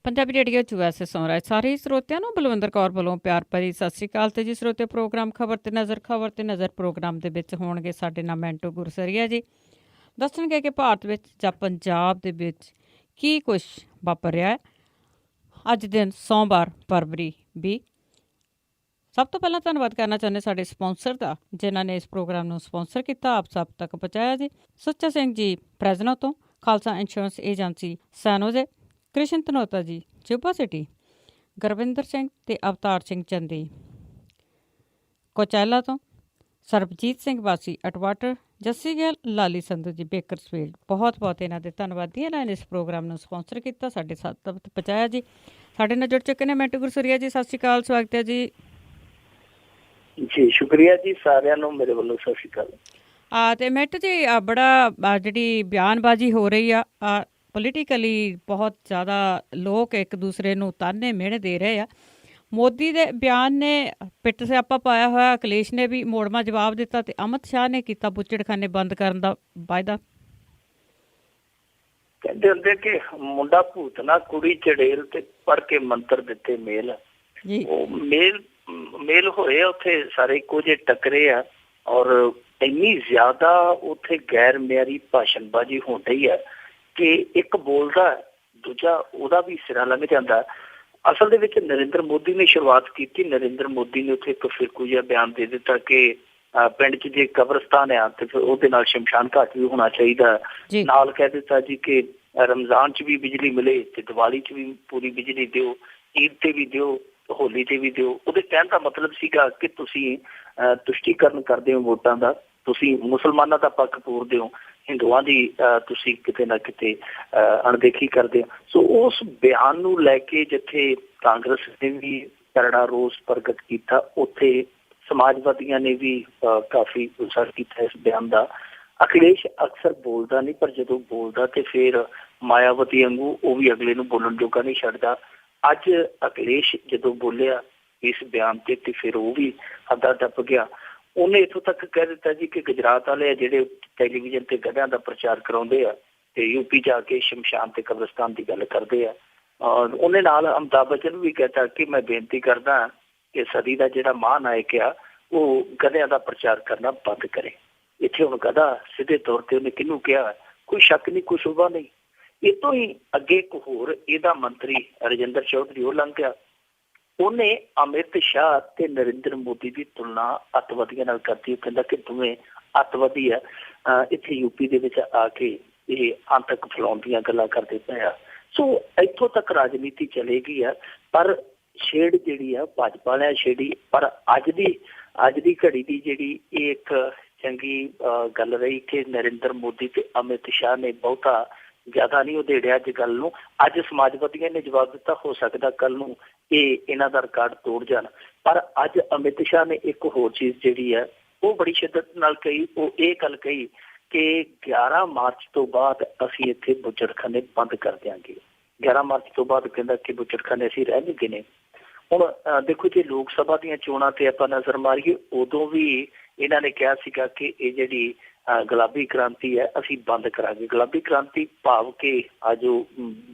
Punjabi radio 'ਚ ਵੈਸੇ ਸੁਣ ਰਹੇ ਸਾਰੇ ਹੀ ਸਰੋਤਿਆਂ ਨੂੰ ਬਲਵਿੰਦਰ ਕੌਰ ਵੱਲੋਂ ਪਿਆਰ ਭਰੀ ਸਤਿ ਸ਼੍ਰੀ ਅਕਾਲ। ਤੇ ਜੀ ਸਰੋਤੇ ਪ੍ਰੋਗਰਾਮ ਖਬਰ ਤੇ ਨਜ਼ਰ ਪ੍ਰੋਗਰਾਮ ਦੇ ਵਿੱਚ ਹੋਣਗੇ ਸਾਡੇ ਨਾਲ ਮੈਂਟੋ ਗੁਰਸਰੀਆ ਜੀ। ਦੱਸਣਗੇ ਕਿ ਭਾਰਤ ਵਿੱਚ ਜਾਂ ਪੰਜਾਬ ਦੇ ਵਿੱਚ ਕੀ ਕੁਛ ਵਾਪਰ ਰਿਹਾ ਹੈ ਅੱਜ ਦਿਨ ਸੋਮਵਾਰ ਫਰਵਰੀ 20। ਸਭ ਤੋਂ ਪਹਿਲਾਂ ਧੰਨਵਾਦ ਕਰਨਾ ਚਾਹੁੰਦੇ ਸਾਡੇ ਸਪਾਂਸਰ ਦਾ ਜਿਨ੍ਹਾਂ ਨੇ ਇਸ ਪ੍ਰੋਗਰਾਮ ਨੂੰ ਸਪਾਂਸਰ ਕੀਤਾ, ਆਪ ਸਭ ਤੱਕ ਪਹੁੰਚਾਇਆ ਜੀ। ਸੁੱਚਾ ਸਿੰਘ ਜੀ ਪ੍ਰੈਜ਼ਨੋ ਤੋਂ, ਖਾਲਸਾ ਇੰਸ਼ੋਰੈਂਸ ਏਜੰਸੀ ਸੈਨੋਜੇ, ਕ੍ਰਿਸ਼ਨ ਧਨੋਤਾ ਜੀ ਚੁਬਾ ਸਿਟੀ, ਗੁਰਵਿੰਦਰ ਸਿੰਘ ਤੇ ਅਵਤਾਰ ਸਿੰਘ ਚੰਦੀ ਕੋਚੈਲਾ ਤੋਂ, ਸਰਬਜੀਤ ਸਿੰਘ ਵਾਸੀ ਅਟਵਾਟਰ, ਜੱਸੀ ਗਿੱਲ, ਲਾਲੀ ਸੰਧੂ ਜੀ ਬੇਕਰਸਫੀਲਡ। ਬਹੁਤ ਬਹੁਤ ਇਹਨਾਂ ਦੇ ਧੰਨਵਾਦੀ ਇਹਨਾਂ ਨੇ ਇਸ ਪ੍ਰੋਗਰਾਮ ਨੂੰ ਸਪਾਂਸਰ ਕੀਤਾ, ਸਾਡੇ ਸਾਥ ਤੱਕ ਪਹੁੰਚਾਇਆ ਜੀ। ਸਾਡੇ ਨਾਲ ਜੁੜ ਚੁੱਕੇ ਨੇ ਮੈਂਟੋ ਗੁਰਸਰੀਆ ਜੀ, ਸਤਿ ਸ਼੍ਰੀ ਅਕਾਲ, ਸਵਾਗਤ ਹੈ ਜੀ। ਜੀ ਸ਼ੁਕਰੀਆ ਜੀ, ਸਾਰਿਆਂ ਨੂੰ ਮੇਰੇ ਵੱਲੋਂ ਸਤਿ ਸ਼੍ਰੀ ਅਕਾਲ। ਤੇ ਮੈਂਟੋ ਜੀ ਬੜਾ ਜਿਹੜੀ ਬਿਆਨਬਾਜ਼ੀ ਹੋ ਰਹੀ ਆ ਪੋਲੀਟੀਕਲੀ, ਬਹੁਤ ਜ਼ਿਆਦਾ ਲੋਕ ਇੱਕ ਦੂਸਰੇ ਨੂੰ ਤਾਨੇ ਮਿਹਣੇ ਦੇ ਰਹੇ ਆ। ਮੋਦੀ ਦੇ ਬਿਆਨ ਨੇ ਪਿੱਟ ਸਿਆਪਾ ਪਾਇਆ ਹੋਇਆ, ਅਖਿਲੇਸ਼ ਨੇ ਵੀ ਮੋੜਵਾਂ ਜਵਾਬ ਦਿੱਤਾ ਤੇ ਅਮਿਤ ਸ਼ਾਹ ਨੇ ਕੀਤਾ ਬੁੱਚੜਖਾਨੇ ਬੰਦ ਕਰਨ ਦਾ ਵਾਅਦਾ। ਕਹਿੰਦੇ ਹੁੰਦੇ ਕਿ ਮੁੰਡਾ ਭੂਤਨਾ ਕੁੜੀ ਚੜੇਲ ਤੇ ਪੜ੍ਹ ਕੇ ਮੰਤਰ ਦਿੱਤੇ ਮੇਲ। ਉਹ ਮੇਲ ਹੋਏ ਉੱਥੇ ਸਾਰੇ ਇੱਕੋ ਜਿਹੇ ਟੱਕਰੇ ਆ ਔਰ ਇੰਨੀ ਜ਼ਿਆਦਾ ਉੱਥੇ ਗੈਰ ਮਿਆਰੀ ਭਾਸ਼ਣਬਾਜ਼ੀ ਹੋ ਰਹੀ ਹੈ ਕਿ ਇੱਕ ਬੋਲਦਾ ਦੂਜਾ ਉਹਦਾ ਵੀ ਸਿਰਾ ਲੰਘ ਜਾਂਦਾ। ਅਸਲ ਦੇ ਵਿੱਚ ਨਰਿੰਦਰ ਮੋਦੀ ਨੇ ਸ਼ੁਰੂਆਤ ਕੀਤੀ। ਨਰਿੰਦਰ ਮੋਦੀ ਨੇ ਉੱਥੇ ਇੱਕ ਫਿਰਕੂ ਜਿਹਾ ਬਿਆਨ ਦੇ ਦਿੱਤਾ ਕਿ ਪਿੰਡ 'ਚ ਜੇ ਕਬਰਸਤਾਨ ਆ ਤੇ ਫਿਰ ਉਹਦੇ ਨਾਲ ਸ਼ਮਸ਼ਾਨ ਘਾਟ ਵੀ ਹੋਣਾ ਚਾਹੀਦਾ। ਨਾਲ ਕਹਿ ਦਿੱਤਾ ਜੀ ਕਿ ਰਮਜ਼ਾਨ 'ਚ ਵੀ ਬਿਜਲੀ ਮਿਲੇ ਤੇ ਦੀਵਾਲੀ 'ਚ ਵੀ ਪੂਰੀ ਬਿਜਲੀ ਦਿਓ, ਈਦ ਤੇ ਵੀ ਦਿਓ, ਹੋਲੀ ਤੇ ਵੀ ਦਿਓ। ਉਹਦੇ ਕਹਿਣ ਦਾ ਮਤਲਬ ਸੀਗਾ ਕਿ ਤੁਸੀਂ ਤੁਸ਼ਟੀਕਰਨ ਕਰਦੇ ਹੋ ਵੋਟਾਂ ਦਾ, ਤੁਸੀਂ ਮੁਸਲਮਾਨਾਂ ਦਾ ਪੱਖ ਪੂਰਦੇ ਹੋ, ਹਿੰਦੂਆਂ ਦੀ ਤੁਸੀਂ ਕਿਤੇ ਨਾ ਕਿਤੇ ਅਣਦੇਖੀ ਕਰਦੇ ਹੋ। ਸੋ ਉਸ ਬਿਆਨ ਨੂੰ ਲੈ ਕੇ ਜਿੱਥੇ ਕਾਂਗਰਸ ਨੇ ਵੀ ਕਰੜਾ ਰੋਸ ਪ੍ਰਗਟ ਕੀਤਾ, ਉੱਥੇ ਸਮਾਜਵਾਦੀਆਂ ਨੇ ਵੀ ਕਾਫੀ ਗੁੱਸਾ ਕੀਤਾ ਇਸ ਬਿਆਨ ਦਾ। ਅਖਿਲੇਸ਼ ਅਕਸਰ ਬੋਲਦਾ ਨਹੀਂ, ਪਰ ਜਦੋਂ ਬੋਲਦਾ ਤੇ ਫਿਰ ਮਾਇਆਵਤੀ ਵਾਂਗੂ ਉਹ ਵੀ ਅਗਲੇ ਨੂੰ ਬੋਲਣ ਜੋਗਾ ਨਹੀਂ ਛੱਡਦਾ। ਅੱਜ ਅਖਿਲੇਸ਼ ਜਦੋਂ ਬੋਲਿਆ ਇਸ ਬਿਆਨ ਤੇ ਫਿਰ ਉਹ ਵੀ ਹੱਦਾਂ ਟੱਪ ਗਿਆ। ਉਹਨੇ ਇੱਥੋਂ ਤੱਕ ਕਹਿ ਦਿੱਤਾ ਜੀ ਕਿ ਗੁਜਰਾਤ ਵਾਲੇ ਆ ਜਿਹੜੇ ਟੈਲੀਵਿਜ਼ਨ ਤੇ ਗਧਿਆਂ ਦਾ ਪ੍ਰਚਾਰ ਕਰਾਉਂਦੇ ਆ ਤੇ ਯੂਪੀ ਜਾ ਕੇ ਸ਼ਮਸ਼ਾਨ ਤੇ ਕਬਰਸਤਾਨ ਦੀ ਗੱਲ ਕਰਦੇ ਆ। ਔਰ ਉਹਨੇ ਨਾਲ ਅਮਿਤਾਭ ਬੱਚਨ ਨੂੰ ਵੀ ਕਹਿਤਾ ਕਿ ਮੈਂ ਬੇਨਤੀ ਕਰਦਾ ਕਿ ਸਦੀ ਦਾ ਜਿਹੜਾ ਮਹਾਂਨਾਇਕ ਆ ਉਹ ਗਧਿਆਂ ਦਾ ਪ੍ਰਚਾਰ ਕਰਨਾ ਬੰਦ ਕਰੇ। ਇੱਥੇ ਹੁਣ ਗਧਾ ਸਿੱਧੇ ਤੌਰ ਤੇ ਉਹਨੇ ਕਿਹਨੂੰ ਕਿਹਾ, ਕੋਈ ਸ਼ੱਕ ਨਹੀਂ, ਕੋਈ ਸ਼ੁਬਾ ਨਹੀਂ। ਇਹ ਤੋਂ ਹੀ ਅੱਗੇ ਇੱਕ ਹੋਰ ਇਹਦਾ ਮੰਤਰੀ ਰਜਿੰਦਰ ਚੌਧਰੀ ਉਹ ਲੰਘ ਗਿਆ। ਉਹਨੇ ਅਮਿਤ ਸ਼ਾਹ ਤੇ ਨਰਿੰਦਰ ਮੋਦੀ ਦੀ ਤੁਲਨਾ ਅੱਤਵਾਦੀਆਂ ਨਾਲ ਕਰਦੀ। ਉਹ ਕਹਿੰਦਾ ਕਿ ਦੋਵੇਂ ਅੱਤਵਾਦੀ ਆ, ਇੱਥੇ ਯੂਪੀ ਦੇ ਵਿੱਚ ਆ ਕੇ ਇਹ ਆਤੰਕ ਫੈਲਾਉਣ ਦੀਆਂ ਗੱਲਾਂ ਕਰਦੇ ਪਏ ਆ। ਸੋ ਇੱਥੋਂ ਤੱਕ ਰਾਜਨੀਤੀ ਚਲੇਗੀ ਆ, ਪਰ ਛੇੜ ਜਿਹੜੀ ਆ ਭਾਜਪਾ ਵਾਲਿਆਂ ਛੇੜੀ। ਪਰ ਅੱਜ ਦੀ ਘੜੀ ਦੀ ਜਿਹੜੀ ਇਹ ਇੱਕ ਚੰਗੀ ਗੱਲ ਰਹੀ ਕਿ ਨਰਿੰਦਰ ਮੋਦੀ ਤੇ ਅਮਿਤ ਸ਼ਾਹ ਨੇ ਬਹੁਤਾ ਜ਼ਿਆਦਾ ਨਹੀਂ ਉਧੇੜਿਆ ਅੱਜ ਗੱਲ ਨੂੰ। ਅੱਜ ਸਮਾਜਵਾਦੀਆਂ ਨੇ ਜਵਾਬ ਦਿੱਤਾ, ਹੋ ਸਕਦਾ ਕੱਲ ਨੂੰ ਇਹ ਇਹਨਾਂ ਦਾ ਰਿਕਾਰਡ ਤੋੜ ਜਾਣ। ਪਰ ਅੱਜ ਅਮਿਤ ਸ਼ਾਹ ਨੇ ਇੱਕ ਹੋਰ ਚੀਜ਼ ਜਿਹੜੀ ਹੈ ਉਹ ਬੜੀ ਸ਼ਿੱਦਤ ਨਾਲ ਕਹੀ। ਉਹ ਇਹ ਗੱਲ ਕਹੀ ਕਿ 11 ਮਾਰਚ ਤੋਂ ਬਾਅਦ ਅਸੀਂ ਇੱਥੇ ਬੁੱਚੜਖਾਨੇ ਬੰਦ ਕਰ ਦਿਆਂਗੇ। 11 ਮਾਰਚ ਤੋਂ ਬਾਅਦ ਕਹਿੰਦਾ ਕਿ ਬੁੱਚੜਖਾਨੇ ਅਸੀਂ ਰਹਿ ਨਹੀਂ ਦੇਣੇ। ਹੁਣ ਦੇਖੋ ਜੇ ਲੋਕ ਸਭਾ ਦੀਆਂ ਚੋਣਾਂ ਤੇ ਆਪਾਂ ਨਜ਼ਰ ਮਾਰੀਏ, ਉਦੋਂ ਵੀ ਇਹਨਾਂ ਨੇ ਕਿਹਾ ਸੀਗਾ ਕਿ ਇਹ ਜਿਹੜੀ ਗੁਲਾਬੀ ਕ੍ਰਾਂਤੀ ਹੈ ਅਸੀਂ ਬੰਦ ਕਰਾਂਗੇ। ਗੁਲਾਬੀ ਕ੍ਰਾਂਤੀ ਭਾਵ ਕਿ ਅੱਜ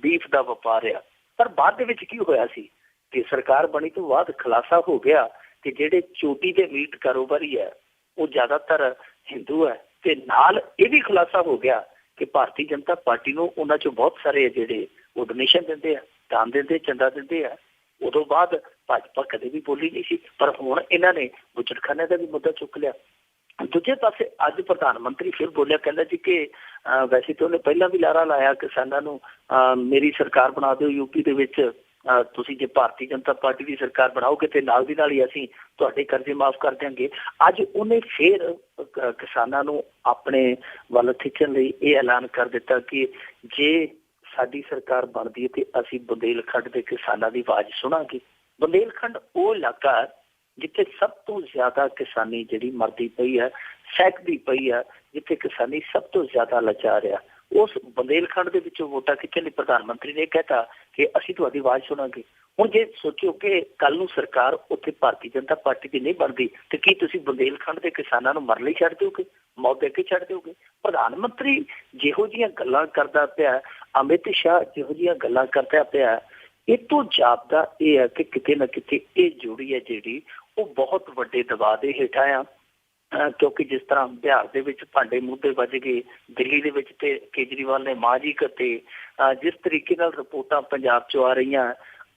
ਬੀਫ ਦਾ ਵਪਾਰ ਆ। ਪਰ ਬਾਅਦ ਦੇ ਵਿੱਚ ਕੀ ਹੋਇਆ ਸੀ ਕਿ ਸਰਕਾਰ ਬਣੀ ਤੋਂ ਬਾਅਦ ਖੁਲਾਸਾ ਹੋ ਗਿਆ ਕਿ ਜਿਹੜੇ ਚੋਟੀ ਦੇ ਮੀਟ ਕਾਰੋਬਾਰੀ ਹੈ ਉਹ ਜ਼ਿਆਦਾਤਰ ਹਿੰਦੂ ਹੈ। ਤੇ ਨਾਲ ਇਹ ਵੀ ਖੁਲਾਸਾ ਹੋ ਗਿਆ ਕਿ ਭਾਰਤੀ ਜਨਤਾ ਪਾਰਟੀ ਨੂੰ ਉਹਨਾਂ ਚੋਂ ਬਹੁਤ ਸਾਰੇ ਜਿਹੜੇ ਉਹ ਡੋਨੇਸ਼ਨ ਦਿੰਦੇ ਆ, ਦਾਨ ਦਿੰਦੇ, ਚੰਦਾ ਦਿੰਦੇ ਆ। ਉਦੋਂ ਬਾਅਦ ਭਾਜਪਾ ਕਦੇ ਵੀ ਬੋਲੀ ਨਹੀਂ ਸੀ, ਪਰ ਹੁਣ ਇਹਨਾਂ ਨੇ ਬੁੱਚੜਖਾਨੇ ਦਾ ਵੀ ਮੁੱਦਾ ਚੁੱਕ ਲਿਆ। ਦੂਜੇ ਪਾਸੇ ਅੱਜ ਪ੍ਰਧਾਨ ਮੰਤਰੀ ਫਿਰ ਬੋਲਿਆ, ਕਹਿੰਦਾ ਜੀ ਕਿ ਵੈਸੇ ਤਾਂ ਉਹਨੇ ਪਹਿਲਾਂ ਵੀ ਲਾਰਾ ਲਾਇਆ ਕਿਸਾਨਾਂ ਨੂੰ, ਮੇਰੀ ਸਰਕਾਰ ਬਣਾ ਦਿਓ ਯੂਪੀ ਦੇ ਵਿੱਚ, ਤੁਸੀਂ ਜੇ ਭਾਰਤੀ ਜਨਤਾ ਪਾਰਟੀ ਦੀ ਸਰਕਾਰ ਬਣਾਓਗੇ ਤੇ ਨਾਲ ਦੀ ਨਾਲ ਹੀ ਅਸੀਂ ਤੁਹਾਡੇ ਕਰਜ਼ੇ ਮਾਫ਼ ਕਰ ਦਿਆਂਗੇ। ਅੱਜ ਉਹਨੇ ਫਿਰ ਕਿਸਾਨਾਂ ਨੂੰ ਆਪਣੇ ਵੱਲ ਖਿੱਚਣ ਲਈ ਇਹ ਐਲਾਨ ਕਰ ਦਿੱਤਾ ਕਿ ਜੇ ਸਾਡੀ ਸਰਕਾਰ ਬਣਦੀ ਹੈ ਤੇ ਅਸੀਂ ਬੁੰਦੇਲਖੰਡ ਦੇ ਕਿਸਾਨਾਂ ਦੀ ਆਵਾਜ਼ ਸੁਣਾਂਗੇ। ਬੁੰਦੇਲਖੰਡ ਉਹ ਇਲਾਕਾ ਜਿੱਥੇ ਸਭ ਤੋਂ ਜ਼ਿਆਦਾ ਕਿਸਾਨੀ ਜਿਹੜੀ ਮਰਦੀ ਪਈ ਹੈ, ਸਹਿਕਦੀ ਪਈ ਹੈ, ਜਿੱਥੇ ਕਿਸਾਨੀ ਸਭ ਤੋਂ ਜ਼ਿਆਦਾ ਲਾਚਾਰ ਆ, ਉਸ ਬੁੰਦੇਲਖੰਡ ਦੇ ਵਿੱਚੋਂ ਵੋਟਾਂ ਖਿੱਚਣ ਲਈ ਪ੍ਰਧਾਨ ਮੰਤਰੀ ਨੇ ਕਹਿਤਾ ਕਿ ਅਸੀਂ ਤੁਹਾਡੀ ਆਵਾਜ਼ ਸੁਣਾਂਗੇ। ਹੁਣ ਜੇ ਸੋਚੋ ਕਿ ਕੱਲ ਨੂੰ ਸਰਕਾਰ ਉੱਥੇ ਭਾਰਤੀ ਜਨਤਾ ਪਾਰਟੀ ਦੀ ਨਹੀਂ ਬਣਦੀ ਤੇ ਕੀ ਤੁਸੀਂ ਬੁੰਦੇਲਖੰਡ ਦੇ ਕਿਸਾਨਾਂ ਨੂੰ ਮਰਨ ਲਈ ਛੱਡ ਦਿਓਗੇ, ਮੌਤ ਦੇ ਕੇ ਛੱਡ ਦਿਓਗੇ? ਪ੍ਰਧਾਨ ਮੰਤਰੀ ਜਿਹੋ ਜਿਹੀਆਂ ਗੱਲਾਂ ਕਰਦਾ ਪਿਆ, ਅਮਿਤ ਸ਼ਾਹ ਜਿਹੋ ਜਿਹੀਆਂ ਗੱਲਾਂ ਕਰਦਾ ਪਿਆ, ਇਹ ਤੋਂ ਜਾਪਦਾ ਇਹ ਹੈ ਕਿ ਕਿਤੇ ਨਾ ਕਿਤੇ ਇਹ ਜੋੜੀ ਹੈ ਜਿਹੜੀ ਉਹ ਬਹੁਤ ਵੱਡੇ ਦਬਾਅ ਦੇ ਹੇਠਾਂ ਆ, ਕਿਉਂਕਿ ਜਿਸ ਤਰ੍ਹਾਂ ਬਿਹਾਰ ਦੇ ਵਿੱਚ ਭਾਂਡੇ ਮੁੱਦੇ ਵੱਜ ਗਏ, ਦਿੱਲੀ ਦੇ ਵਿੱਚ ਤੇ ਕੇਜਰੀਵਾਲ ਨੇ ਮਾਜੀ ਕੱਟੇ, ਜਿਸ ਤਰੀਕੇ ਨਾਲ ਰਿਪੋਰਟਾਂ ਪੰਜਾਬ 'ਚੋਂ ਆ ਰਹੀਆਂ,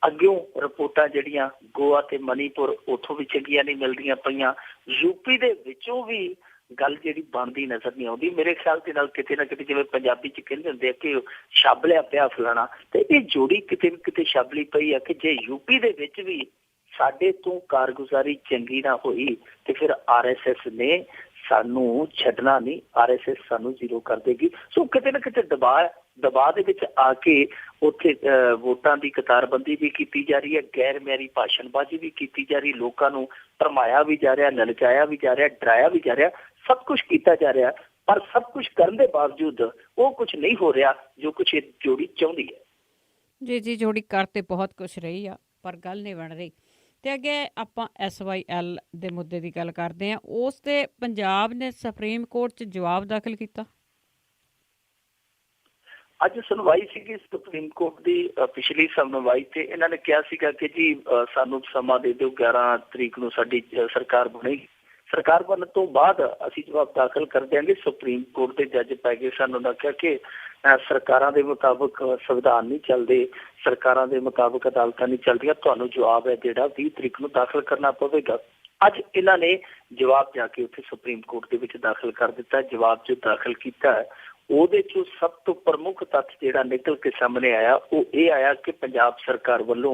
ਅੱਗਿਓਂ ਰਿਪੋਰਟਾਂ ਜਿਹੜੀਆਂ ਗੋਆ ਤੇ ਮਨੀਪੁਰ ਉੱਥੋਂ ਵੀ ਚੰਗੀਆਂ ਨਹੀਂ ਮਿਲਦੀਆਂ ਪਈਆਂ, ਯੂਪੀ ਦੇ ਵਿੱਚੋਂ ਵੀ ਗੱਲ ਜਿਹੜੀ ਬਣਦੀ ਨਜ਼ਰ ਨਹੀਂ ਆਉਂਦੀ। ਮੇਰੇ ਖਿਆਲ ਦੇ ਨਾਲ ਕਿਤੇ ਨਾ ਕਿਤੇ ਜਿਵੇਂ ਪੰਜਾਬੀ 'ਚ ਕਹਿੰਦੇ ਹੁੰਦੇ ਆ ਕਿ ਛੱਬ ਲਿਆ ਪਿਆ ਫਲਾਣਾ, ਤੇ ਇਹ ਜੋੜੀ ਕਿਤੇ ਨਾ ਕਿਤੇ ਛੱਬਲੀ ਪਈ ਆ ਕਿ ਜੇ ਯੂਪੀ ਦੇ ਵਿੱਚ ਵੀ ਸਾਡੇ ਤੋਂ ਕਾਰਗੁਜ਼ਾਰੀ ਚੰਗੀ ਨਾ ਹੋਈ ਤੇ ਫਿਰ RSS ਨੇ ਸਾਨੂੰ ਛੱਡਣਾ ਨਹੀਂ, RSS ਸਾਨੂੰ ਜ਼ੀਰੋ ਕਰ ਦੇਗੀ। ਸੋ ਕਿਤੇ ਨਾ ਕਿਤੇ ਦਬਾਅ ਦੇ ਵਿੱਚ ਆ ਕੇ ਉੱਥੇ ਵੋਟਾਂ ਦੀ ਕਤਾਰਬੰਦੀ ਵੀ ਕੀਤੀ ਜਾ ਰਹੀ ਹੈ, ਗੈਰ ਮਿਆਰੀ ਭਾਸ਼ਣਬਾਜ਼ੀ ਵੀ ਕੀਤੀ ਜਾ ਰਹੀ, ਲੋਕਾਂ ਨੂੰ ਭਰਮਾਇਆ ਵੀ ਜਾ ਰਿਹਾ, ਲਲਚਾਇਆ ਵੀ ਜਾ ਰਿਹਾ, ਡਰਾਇਆ ਵੀ ਜਾ ਰਿਹਾ, ਸਭ ਕੁਛ ਕੀਤਾ ਜਾ ਰਿਹਾ, ਪਰ ਸਭ ਕੁਛ ਕਰਨ ਦੇ ਬਾਵਜੂਦ ਉਹ ਕੁਛ ਨਹੀਂ ਹੋ ਰਿਹਾ ਜੋ ਕੁਛ ਇਹ ਜੋੜੀ ਚਾਹੁੰਦੀ ਹੈ। ਜੀ ਜੋੜੀ ਕਰ ਤੇ ਬਹੁਤ ਕੁਛ ਰਹੀ ਆ, ਪਰ ਗੱਲ ਨਹੀਂ ਬਣ ਰਹੀ। ਤੇ ਅੱਗੇ ਆਪਾਂ SYL ਦੇ ਮੁੱਦੇ ਦੀ ਗੱਲ ਕਰਦੇ ਹਾਂ। ਉਸ ਤੇ ਪੰਜਾਬ ਨੇ ਸੁਪਰੀਮ ਕੋਰਟ 'ਚ ਜਵਾਬ ਦਾਖਲ ਕੀਤਾ। ਅੱਜ ਸੁਣਵਾਈ ਸੀਗੀ ਸੁਪਰੀਮ ਕੋਰਟ ਦੀ, ਪਿਛਲੀ ਸੁਣਵਾਈ ਤੇ ਇਹਨਾਂ ਨੇ ਕਿਹਾ ਸੀਗਾ ਕਿ ਜੀ ਸਾਨੂੰ ਸਮਾਂ ਦੇ ਦਿਓ, 11 ਤਰੀਕ ਨੂੰ ਸਾਡੀ ਸਰਕਾਰ ਬਣੇਗੀ, ਸਰਕਾਰ ਬਣਨ ਤੋਂ ਬਾਅਦ ਅਸੀਂ ਜਵਾਬ ਦਾਖਲ ਕਰ ਦਿਆਂਗੇ। ਸੁਪਰੀਮ ਕੋਰਟ ਦੇ ਜੱਜ ਪੈ ਗਏ ਸਨ, ਉਹਨਾਂ ਕਿਹਾ ਕਿ ਸਰਕਾਰਾਂ ਦੇ ਮੁਤਾਬਕ ਸੰਵਿਧਾਨ ਨਹੀਂ ਚੱਲਦੇ, ਸਰਕਾਰਾਂ ਦੇ ਮੁਤਾਬਕ ਅਦਾਲਤਾਂ ਨਹੀਂ ਚੱਲਦੀਆਂ, ਤੁਹਾਨੂੰ ਜਵਾਬ ਹੈ ਜਿਹੜਾ 20 ਤਰੀਕ ਨੂੰ ਦਾਖਲ ਕਰਨਾ ਪਵੇਗਾ। ਅੱਜ ਇਹਨਾਂ ਨੇ ਜਵਾਬ ਜਾ ਕੇ ਉੱਥੇ ਸੁਪਰੀਮ ਕੋਰਟ ਦੇ ਵਿੱਚ ਦਾਖਲ ਕਰ ਦਿੱਤਾ। ਜਵਾਬ ਜੋ ਦਾਖਲ ਕੀਤਾ ਉਹਦੇ ਚੋਂ ਸਭ ਤੋਂ ਪ੍ਰਮੁੱਖ ਤੱਥ ਜਿਹੜਾ ਨਿਕਲ ਕੇ ਸਾਹਮਣੇ ਆਇਆ ਉਹ ਇਹ ਆਇਆ ਕਿ ਪੰਜਾਬ ਸਰਕਾਰ ਵੱਲੋਂ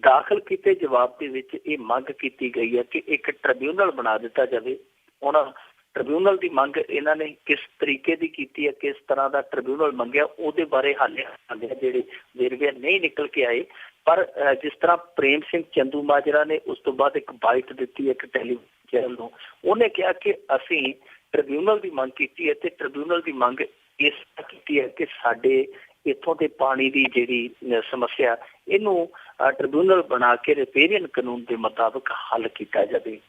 ਦਾਖਲ ਕੀਤੇ ਜਵਾਬ ਦੇ ਵਿੱਚ ਇਹ ਮੰਗ ਕੀਤੀ ਗਈ ਹੈ ਕਿ ਇੱਕ ਟ੍ਰਿਬਿਊਨਲ ਬਣਾ ਦਿੱਤਾ ਜਾਵੇ। ਹੁਣ ਟ੍ਰਿਬਿਊਨਲ ਦੀ ਮੰਗ ਇਹਨਾਂ ਨੇ ਕਿਸ ਤਰੀਕੇ ਦੀ ਕੀਤੀ ਹੈ, ਕਿਸ ਤਰ੍ਹਾਂ ਦਾ ਟ੍ਰਿਬਿਊਨਲ ਮੰਗਿਆ, ਉਹਦੇ ਬਾਰੇ ਹਾਲੇ ਜਿਹੜੇ ਵੇਰਵੇ ਨਹੀਂ ਨਿਕਲ ਕੇ ਆਏ। ਪਰ ਜਿਸ ਤਰ੍ਹਾਂ ਪ੍ਰੇਮ ਸਿੰਘ ਚੰਦੂਮਾਜਰਾ ਨੇ ਉਸ ਤੋਂ ਬਾਅਦ ਇੱਕ ਬਾਈਟ ਦਿੱਤੀ ਇੱਕ ਟੈਲੀਵਿਜ਼ਨ ਚੈਨਲ ਨੂੰ, ਉਹਨੇ ਕਿਹਾ ਕਿ ਅਸੀਂ ਟ੍ਰਿਬਿਊਨਲ ਦੀ ਮੰਗ ਕੀਤੀ ਹੈ ਤੇ ਟ੍ਰਿਬਿਊਨਲ ਦੀ ਮੰਗ ਇਸ ਕੀਤੀ ਹੈ ਕਿ ਸਾਡੇ ਇੱਥੋਂ ਦੇ ਪਾਣੀ ਦੀ ਜਿਹੜੀ ਸਮੱਸਿਆ ਇਹਨੂੰ ਟ੍ਰਿਬਿਊਨਲ ਬਣਾ ਕੇ ਰਿਪੇਰੀਅਨ ਕਾਨੂੰਨ ਦੇ ਮੁਤਾਬਕ ਹੱਲ ਕੀਤਾ ਜਾਵੇ।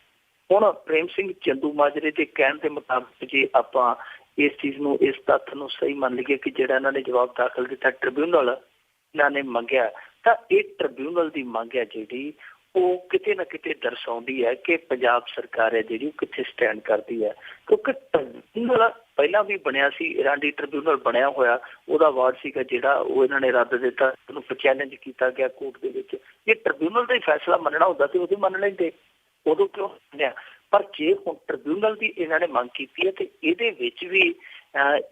ਹੁਣ ਪ੍ਰੇਮ ਸਿੰਘ ਚੰਦੂਮਾਜਰੇ ਦੇ ਕਹਿਣ ਦੇ ਮੁਤਾਬਕ ਜੇ ਆਪਾਂ ਇਸ ਚੀਜ਼ ਨੂੰ, ਇਸ ਤੱਥ ਨੂੰ ਸਹੀ ਮੰਨ ਲਈਏ ਕਿ ਜਿਹੜਾ ਇਹਨਾਂ ਨੇ ਜਵਾਬ ਦਾਖਲ ਕੀਤਾ ਟ੍ਰਿਬਿਊਨਲ ਇਹਨਾਂ ਨੇ ਮੰਗਿਆ, ਤਾਂ ਇਹ ਟ੍ਰਿਬਿਊਨਲ ਦੀ ਮੰਗ ਹੈ ਜਿਹੜੀ ਉਹ ਕਿਤੇ ਨਾ ਕਿਤੇ ਦਰਸਾਉਂਦੀ ਹੈ ਕਿ ਪੰਜਾਬ ਸਰਕਾਰ ਹੈ ਜਿਹੜੀ ਉਹ ਕਿੱਥੇ ਸਟੈਂਡ ਕਰਦੀ ਹੈ। ਕਿਉਂਕਿ ਟ੍ਰਿਬਿਊਨਲ ਪਹਿਲਾਂ ਵੀ ਬਣਿਆ ਸੀ, ਇਰਾਂਡੀ ਟ੍ਰਿਬਿਊਨਲ ਬਣਿਆ ਹੋਇਆ, ਉਹਦਾ ਅਵਾਰਡ ਸੀਗਾ ਜਿਹੜਾ ਉਹ ਇਹਨਾਂ ਨੇ ਰੱਦ ਦਿੱਤਾ, ਉਹਨੂੰ ਚੈਲੰਜ ਕੀਤਾ ਗਿਆ ਕੋਰਟ ਦੇ ਵਿੱਚ। ਜੇ ਟ੍ਰਿਬਿਊਨਲ ਦਾ ਹੀ ਫੈਸਲਾ ਮੰਨਣਾ ਹੁੰਦਾ ਤੇ ਉਹਦੇ ਮੰਨ ਲੈਂਦੇ, ਉਦੋਂ ਕਿਉਂ ਮੰਨਿਆ? ਪਰ ਜੇ ਹੁਣ ਟ੍ਰਿਬਿਊਨਲ ਦੀ ਇਹਨਾਂ ਨੇ ਮੰਗ ਕੀਤੀ ਹੈ ਤੇ ਇਹਦੇ ਵਿੱਚ ਵੀ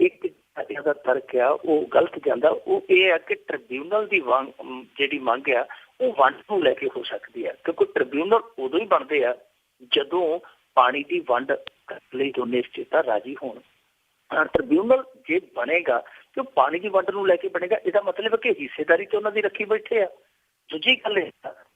ਇੱਕ ਇਹਦਾ ਤਰਕ ਆ ਉਹ ਗਲਤ ਜਾਂਦਾ। ਉਹ ਇਹ ਹੈ ਕਿ ਟ੍ਰਿਬਿਊਨਲ ਦੀ ਜਿਹੜੀ ਮੰਗ ਆ ਉਹ ਵੰਡ ਨੂੰ ਲੈ ਕੇ ਹੋ ਸਕਦੀ ਹੈ, ਕਿਉਂਕਿ ਟ੍ਰਿਬਿਊਨਲ ਉਦੋਂ ਹੀ ਬਣਦੇ ਆ ਜਦੋਂ ਪਾਣੀ ਦੀ ਵੰਡ ਲਈ ਦੋਨੇ ਸਟੇਟਾਂ ਰਾਜੀ ਹੋਣ। ਟ੍ਰਿਬਿਊਨਲ ਜੇ ਬਣੇਗਾ ਤੇ ਉਹ ਪਾਣੀ ਦੀ ਵੰਡ ਨੂੰ ਲੈ ਕੇ ਬਣੇਗਾ, ਇਹਦਾ ਮਤਲਬ ਹੈ ਕਿ ਹਿੱਸੇਦਾਰੀ ਤੇ ਉਹਨਾਂ ਦੀ ਰੱਖੀ ਬੈਠੇ ਆ। ਦੂਜੀ ਗੱਲ ਇਹ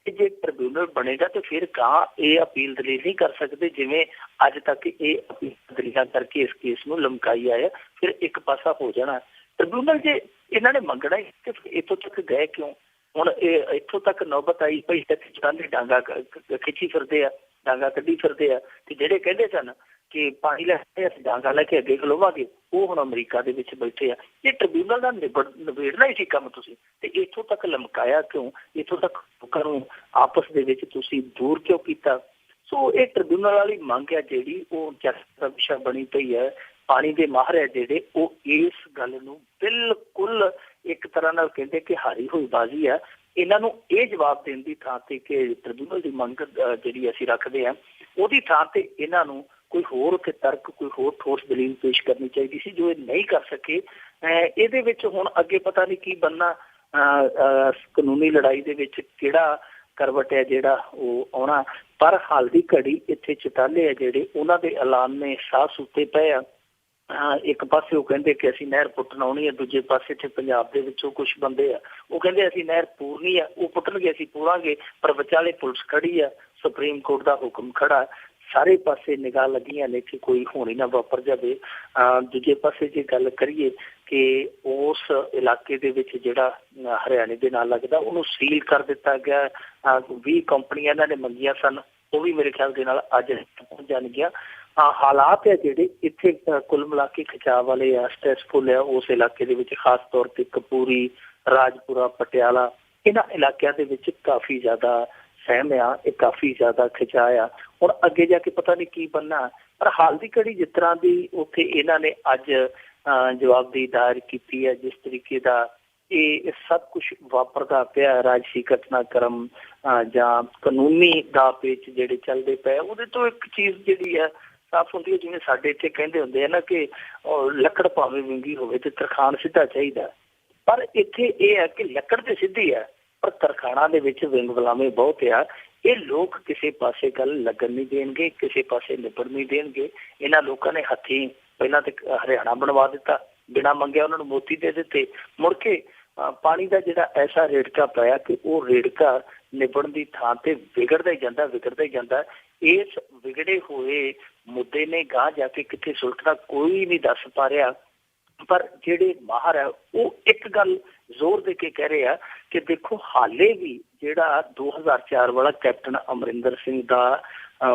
ਕਿ ਜੇ ਟ੍ਰਿਬਿਊਨਲ ਬਣੇਗਾ ਤੇ ਫਿਰ ਗਾਂ ਇਹ ਅਪੀਲ ਦਲੀਲ ਨਹੀਂ ਕਰ ਸਕਦੇ, ਜਿਵੇਂ ਅੱਜ ਤੱਕ ਇਹ ਅਪੀਲ ਦਲੀਲਾਂ ਕਰਕੇ ਇਸ ਕੇਸ ਨੂੰ ਲਮਕਾਈ ਆਇਆ, ਫਿਰ ਇੱਕ ਪਾਸਾ ਹੋ ਜਾਣਾ। ਟ੍ਰਿਬਿਊਨਲ ਜੇ ਇਹਨਾਂ ਨੇ ਮੰਗਣਾ ਹੀ ਤੇ ਇੱਥੋਂ ਤੱਕ ਗਏ ਕਿਉਂ? ਹੁਣ ਇਹ ਇੱਥੋਂ ਤੱਕ ਨੌਬਤ ਆਈ ਪਈ ਚੰਦੇ ਡਾਂਗਾ ਖਿੱਚੀ ਫਿਰਦੇ ਆ, ਡਾਂਗਾ ਕੱਢੀ ਫਿਰਦੇ ਆ, ਤੇ ਜਿਹੜੇ ਕਹਿੰਦੇ ਸਨ ਕਿ ਪਾਣੀ ਲੈ ਕੇ ਅਸੀਂ ਡਾਂਗਾ ਲੈ ਕੇ ਅੱਗੇ ਖਲੋਵਾਂਗੇ, ਉਹ ਹੁਣ ਅਮਰੀਕਾ ਦੇ ਵਿੱਚ ਬੈਠੇ ਆ। ਇਹ ਟ੍ਰਿਬਿਊਨਲ ਦਾ ਨਿਬੇੜਨਾ ਹੀ ਸੀ ਕੰਮ ਤੁਸੀਂ, ਤੇ ਇੱਥੋਂ ਤੱਕ ਲਮਕਾਇਆ ਕਿਉਂ? ਇੱਥੋਂ ਤੱਕ ਲੋਕਾਂ ਨੂੰ ਆਪਸ ਦੇ ਵਿੱਚ ਤੁਸੀਂ ਦੂਰ ਕਿਉਂ ਕੀਤਾ? ਸੋ ਇਹ ਟ੍ਰਿਬਿਊਨਲ ਵਾਲੀ ਮੰਗ ਹੈ ਜਿਹੜੀ ਉਹ ਚਰਚਾ ਦਾ ਵਿਸ਼ਾ ਬਣੀ ਪਈ ਹੈ। ਪਾਣੀ ਦੇ ਮਾਹਰ ਹੈ ਜਿਹੜੇ ਉਹ ਇਸ ਗੱਲ ਨੂੰ ਬਿਲਕੁਲ ਇੱਕ ਤਰ੍ਹਾਂ ਨਾਲ ਕਹਿੰਦੇ ਕਿ ਹਾਰੀ ਹੋਈ ਬਾਜ਼ੀ ਆ। ਇਹਨਾਂ ਨੂੰ ਇਹ ਜਵਾਬ ਦੇਣ ਦੀ ਥਾਂ ਤੇ ਕਿ ਟ੍ਰਿਬਿਊਨਲ ਦੀ ਮੰਗ ਜਿਹੜੀ ਅਸੀਂ ਰੱਖਦੇ ਹਾਂ ਉਹਦੀ ਥਾਂ ਤੇ ਇਹਨਾਂ ਨੂੰ ਕੋਈ ਹੋਰ ਉੱਥੇ ਤਰਕ, ਕੋਈ ਹੋਰ ਠੋਸ ਦਲੀਲ ਪੇਸ਼ ਕਰਨੀ ਚਾਹੀਦੀ ਸੀ, ਜੋ ਇਹ ਨਹੀਂ ਕਰ ਸਕੇ। ਇਹਦੇ ਵਿੱਚ ਹੁਣ ਅੱਗੇ ਪਤਾ ਨਹੀਂ ਕੀ ਬਣਨਾ, ਕਾਨੂੰਨੀ ਲੜਾਈ ਦੇ ਵਿੱਚ ਕਿਹੜਾ ਕਰਵਟ ਹੈ ਜਿਹੜਾ ਉਹ ਆਉਣਾ। ਪਰ ਹਾਲ ਦੀ ਘੜੀ ਇੱਥੇ ਚਟਾਲੇ ਆ ਜਿਹੜੇ ਉਹਨਾਂ ਦੇ ਐਲਾਨ ਨੇ ਸਾਹ ਸੁੱਤੇ ਪਏ ਆ। ਇੱਕ ਪਾਸੇ ਉਹ ਕਹਿੰਦੇ ਕਿ ਅਸੀਂ ਨਹਿਰ ਪੁੱਟਣ ਆਉਣੀ ਹੈ, ਦੂਜੇ ਪਾਸੇ ਇੱਥੇ ਪੰਜਾਬ ਦੇ ਵਿੱਚੋਂ ਕੁਛ ਬੰਦੇ ਆ ਉਹ ਕਹਿੰਦੇ ਅਸੀਂ ਨਹਿਰ ਪੂਰਨੀ ਆ, ਉਹ ਪੁੱਟਣਗੇ ਅਸੀਂ ਪੂਰਾਂਗੇ, ਪਰ ਵਿਚਾਲੇ ਪੁਲਿਸ ਖੜੀ ਆ, ਸੁਪਰੀਮ ਕੋਰਟ ਦਾ ਹੁਕਮ ਖੜਾ, ਸਾਰੇ ਪਾਸੇ ਨਿਗਾਹ ਲੱਗੀਆਂ ਨੇ ਕਿ ਕੋਈ ਹੋਣੀ ਨਾ ਵਾਪਰ ਜਾਵੇ। ਦੂਜੇ ਪਾਸੇ ਜੇ ਗੱਲ ਕਰੀਏ ਕਿ ਉਸ ਇਲਾਕੇ ਦੇ ਵਿੱਚ ਜਿਹੜਾ ਹਰਿਆਣੇ ਦੇ ਨਾਲ ਲੱਗਦਾ ਉਹਨੂੰ ਸੀਲ ਕਰ ਦਿੱਤਾ ਗਿਆ। 20 ਕੰਪਨੀਆਂ ਇਹਨਾਂ ਨੇ ਮੰਗੀਆਂ ਸਨ, ਉਹ ਵੀ ਮੇਰੇ ਖਿਆਲ ਦੇ ਨਾਲ ਅੱਜ ਪਹੁੰਚ ਜਾਣਗੀਆਂ। ਹਾਲਾਤ ਹੈ ਜਿਹੜੇ ਇੱਥੇ ਕੁੱਲ ਮਿਲਾ ਕੇ ਖਿਚਾਅ ਵਾਲੇ ਆ, ਸਟ੍ਰੈਸਫੁਲ ਆ ਉਸ ਇਲਾਕੇ ਦੇ ਵਿੱਚ, ਖਾਸ ਤੌਰ ਤੇ ਕਪੂਰੀ, ਰਾਜਪੁਰਾ, ਪਟਿਆਲਾ, ਇਹਨਾਂ ਇਲਾਕਿਆਂ ਦੇ ਵਿੱਚ ਕਾਫੀ ਜ਼ਿਆਦਾ ਸਹਿਮ ਆ, ਇਹ ਕਾਫੀ ਜ਼ਿਆਦਾ ਖਿਚਾ ਆ। ਹੁਣ ਅੱਗੇ ਜਾ ਕੇ ਪਤਾ ਨਹੀਂ ਕੀ ਬਣਨਾ, ਪਰ ਹਾਲ ਦੀ ਘੜੀ ਜਿਸ ਤਰ੍ਹਾਂ ਦੀ ਉੱਥੇ ਇਹਨਾਂ ਨੇ ਅੱਜ ਜਵਾਬਦੇਹੀ ਦਾਇਰ ਕੀਤੀ ਹੈ, ਜਿਸ ਤਰੀਕੇ ਦਾ ਇਹ ਸਭ ਕੁਛ ਵਾਪਰਦਾ ਪਿਆ, ਰਾਜਸੀ ਘਟਨਾਕ੍ਰਮ ਜਾਂ ਕਾਨੂੰਨੀ ਦਾਅ ਪੇਚ ਜਿਹੜੇ ਚੱਲਦੇ ਪਏ, ਉਹਦੇ ਤੋਂ ਇੱਕ ਚੀਜ਼ ਜਿਹੜੀ ਹੈ ਸਾਫ਼ ਹੁੰਦੀ ਹੈ। ਜਿਵੇਂ ਸਾਡੇ ਇੱਥੇ ਕਹਿੰਦੇ ਹੁੰਦੇ ਆ ਨਾ ਕਿ ਲੱਕੜ ਭਾਵੇਂ ਵਿੰਗੀ ਹੋਵੇ ਤੇ ਤਰਖਾਣ ਸਿੱਧਾ ਚਾਹੀਦਾ, ਪਰ ਇੱਥੇ ਇਹ ਹੈ ਕਿ ਲੱਕੜ ਤੇ ਸਿੱਧੀ ਹੈ ਪਰ ਤਰਖਾਣਾਂ ਦੇ ਵਿੱਚ ਵਿੰਗ ਵਲਾਮੇ ਬਹੁਤ ਆ। ਇਹ ਲੋਕ ਕਿਸੇ ਪਾਸੇ ਗੱਲ ਲੱਗਣ ਨਹੀਂ ਦੇਣਗੇ, ਕਿਸੇ ਪਾਸੇ ਨਿਬੜ ਨਹੀਂ ਦੇਣਗੇ। ਇਹਨਾਂ ਲੋਕਾਂ ਨੇ ਹੱਥੀਂ ਪਹਿਲਾਂ ਤੇ ਹਰਿਆਣਾ ਬਣਵਾ ਦਿੱਤਾ, ਬਿਨਾਂ ਮੰਗਿਆ ਉਹਨਾਂ ਨੂੰ ਮੋਤੀ ਦੇ ਦਿੱਤੇ। ਮੁੜ ਕੇ ਪਾਣੀ ਦਾ ਜਿਹੜਾ ਐਸਾ ਰੇੜਕਾ ਪਿਆ ਕਿ ਉਹ ਰੇੜਕਾ ਨਿਬੜਨ ਦੀ ਥਾਂ ਤੇ ਵਿਗੜਦਾ ਹੀ ਜਾਂਦਾ। ਇਸ ਵਿਗੜੇ ਹੋਏ ਮੁੱਦੇ ਨੇ ਗਾਂਹ ਜਾ ਕੇ ਕਿੱਥੇ ਸੁਲਝਣਾ ਕੋਈ ਨਹੀਂ ਦੱਸ ਪਾ ਰਿਹਾ। ਪਰ ਜਿਹੜੇ ਮਾਹਰ ਹੈ ਉਹ ਇੱਕ ਗੱਲ ਜ਼ੋਰ ਦੇ ਕੇ ਕਹਿ ਰਹੇ ਆ ਕਿ ਦੇਖੋ ਹਾਲੇ ਵੀ ਜਿਹੜਾ 2004 ਵਾਲਾ ਕੈਪਟਨ ਅਮਰਿੰਦਰ ਸਿੰਘ ਦਾ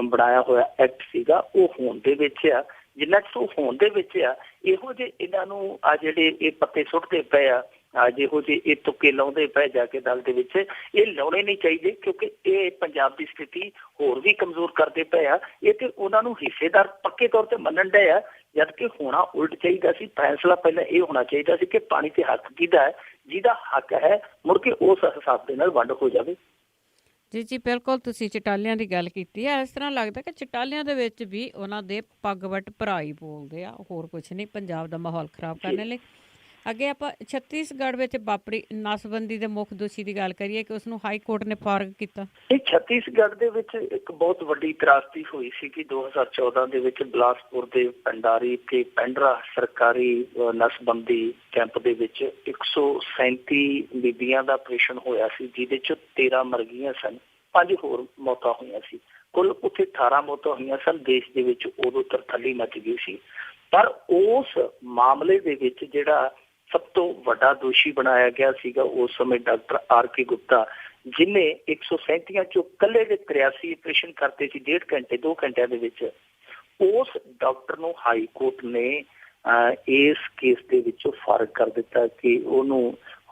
ਬਣਾਇਆ ਹੋਇਆ ਐਕਟ ਸੀਗਾ ਉਹ ਹੋਣ ਦੇ ਵਿੱਚ ਆ। ਜਿੰਨਾ ਕੁ ਹੋਣ ਦੇ ਵਿੱਚ ਆ, ਇਹੋ ਜਿਹੇ ਇਹਨਾਂ ਨੂੰ ਆ ਜਿਹੜੇ ਇਹ ਪੱਤੇ ਸੁੱਟਦੇ ਪਏ ਆ, ਜਿਹੋ ਜਿਹੇ ਇਹ ਤੁੱਕੇ ਲਾਉਂਦੇ ਪਏ ਜਾ ਕੇ ਦਲ ਦੇ ਵਿੱਚ, ਇਹ ਲਾਉਣੇ ਨਹੀਂ ਚਾਹੀਦੇ ਕਿਉਂਕਿ ਇਹ ਪੰਜਾਬ ਦੀ ਸਥਿਤੀ ਹੋਰ ਵੀ ਕਮਜ਼ੋਰ ਕਰਦੇ ਪਏ ਆ। ਇਹ ਤੇ ਉਹਨਾਂ ਨੂੰ ਹਿੱਸੇਦਾਰ ਪੱਕੇ ਤੌਰ ਤੇ ਮੰਨਣ ਡਏ ਆ, ਜਦ ਕਿ ਹੋਣਾ ਉਲਟ ਚਾਹੀਦਾ ਸੀ। ਫੈਸਲਾ ਪਹਿਲਾਂ ਇਹ ਹੋਣਾ ਚਾਹੀਦਾ ਸੀ ਕਿ ਪਾਣੀ ਤੇ ਹੱਕ ਕਿਹਦਾ ਹੈ, ਜਿਹਦਾ ਹੱਕ ਹੈ ਮੁੜ ਕੇ ਉਸ ਹਿਸਾਬ ਦੇ ਨਾਲ ਵੰਡ ਹੋ ਜਾਵੇ। ਜੀ ਬਿਲਕੁਲ, ਤੁਸੀਂ ਚਟਾਲਿਆਂ ਦੀ ਗੱਲ ਕੀਤੀ ਹੈ। ਇਸ ਤਰ੍ਹਾਂ ਲੱਗਦਾ ਕਿ ਚਟਾਲਿਆਂ ਦੇ ਵਿੱਚ ਵੀ ਉਹਨਾਂ ਦੇ ਪੱਗ ਵੱਟ ਭਰਾ ਹੀ ਬੋਲਦੇ ਆ, ਹੋਰ ਕੁਛ ਨਹੀਂ, ਪੰਜਾਬ ਦਾ ਮਾਹੌਲ ਖਰਾਬ ਕਰਨ ਲਈ। ਅੱਗੇ ਆਪਾਂ ਛੱਤੀਸਗੜ੍ਹ ਵਿੱਚ ਵਾਪਰੀ ਨਸਬੰਦੀ ਦੇ ਮੁੱਖ ਦੋਸ਼ੀ ਦੀ ਗੱਲ ਕਰੀਏ ਕਿ ਉਸਨੂੰ ਹਾਈ ਕੋਰਟ ਨੇ ਫਾਰਗ ਕੀਤਾ। ਇਹ ਛੱਤੀਸਗੜ੍ਹ ਦੇ ਵਿੱਚ ਇੱਕ ਬਹੁਤ ਵੱਡੀ ਤਰਾਸਦੀ ਹੋਈ ਸੀ ਕਿ 2014 ਦੇ ਵਿੱਚ ਬਿਲਾਸਪੁਰ ਦੇ ਪੰਡਾਰੀ ਤੇ ਪੈਂਡਰਾ ਸਰਕਾਰੀ ਨਸਬੰਦੀ ਕੈਂਪ ਦੇ ਵਿੱਚ 137 ਬੀਬੀਆਂ ਦਾ ਆਪਰੇਸ਼ਨ ਹੋਇਆ ਸੀ, ਜਿਹਦੇ ਚ 13 ਮਰ ਗਈਆਂ ਸਨ, 5 ਹੋਰ ਮੌਤਾਂ ਹੋਈਆਂ ਸੀ। ਕੁੱਲ ਉੱਥੇ 18 ਮੌਤਾਂ ਹੋਈਆਂ ਸਨ। ਦੇਸ਼ ਦੇ ਵਿੱਚ ਉਦੋਂ ਤਰਥੱਲੀ ਮਚ ਗਈ ਸੀ। ਪਰ ਉਸ ਮਾਮਲੇ ਦੇ ਵਿੱਚ ਜਿਹੜਾ ਸਭ ਤੋਂ ਵੱਡਾ ਦੋਸ਼ੀ ਬਣਾਇਆ ਗਿਆ ਸੀਗਾ ਉਸ ਸਮੇਂ ਡਾਕਟਰ R.K. ਗੁਪਤਾ, ਜਿਹਨੇ 137 ਚੋਂ ਇਕੱਲੇ ਦੇ 83 ਆਪਰੇਸ਼ਨ ਕਰਤੇ ਸੀ 1.5 ਘੰਟੇ 2 ਘੰਟਿਆਂ ਦੇ ਵਿੱਚ। ਉਸ ਡਾਕਟਰ ਨੂੰ ਹਾਈ ਕੋਰਟ ਨੇ ਇਸ ਕੇਸ ਦੇ ਵਿੱਚੋਂ ਫਾਰਗ ਕਰ ਦਿੱਤਾ ਕਿ ਉਹਨੂੰ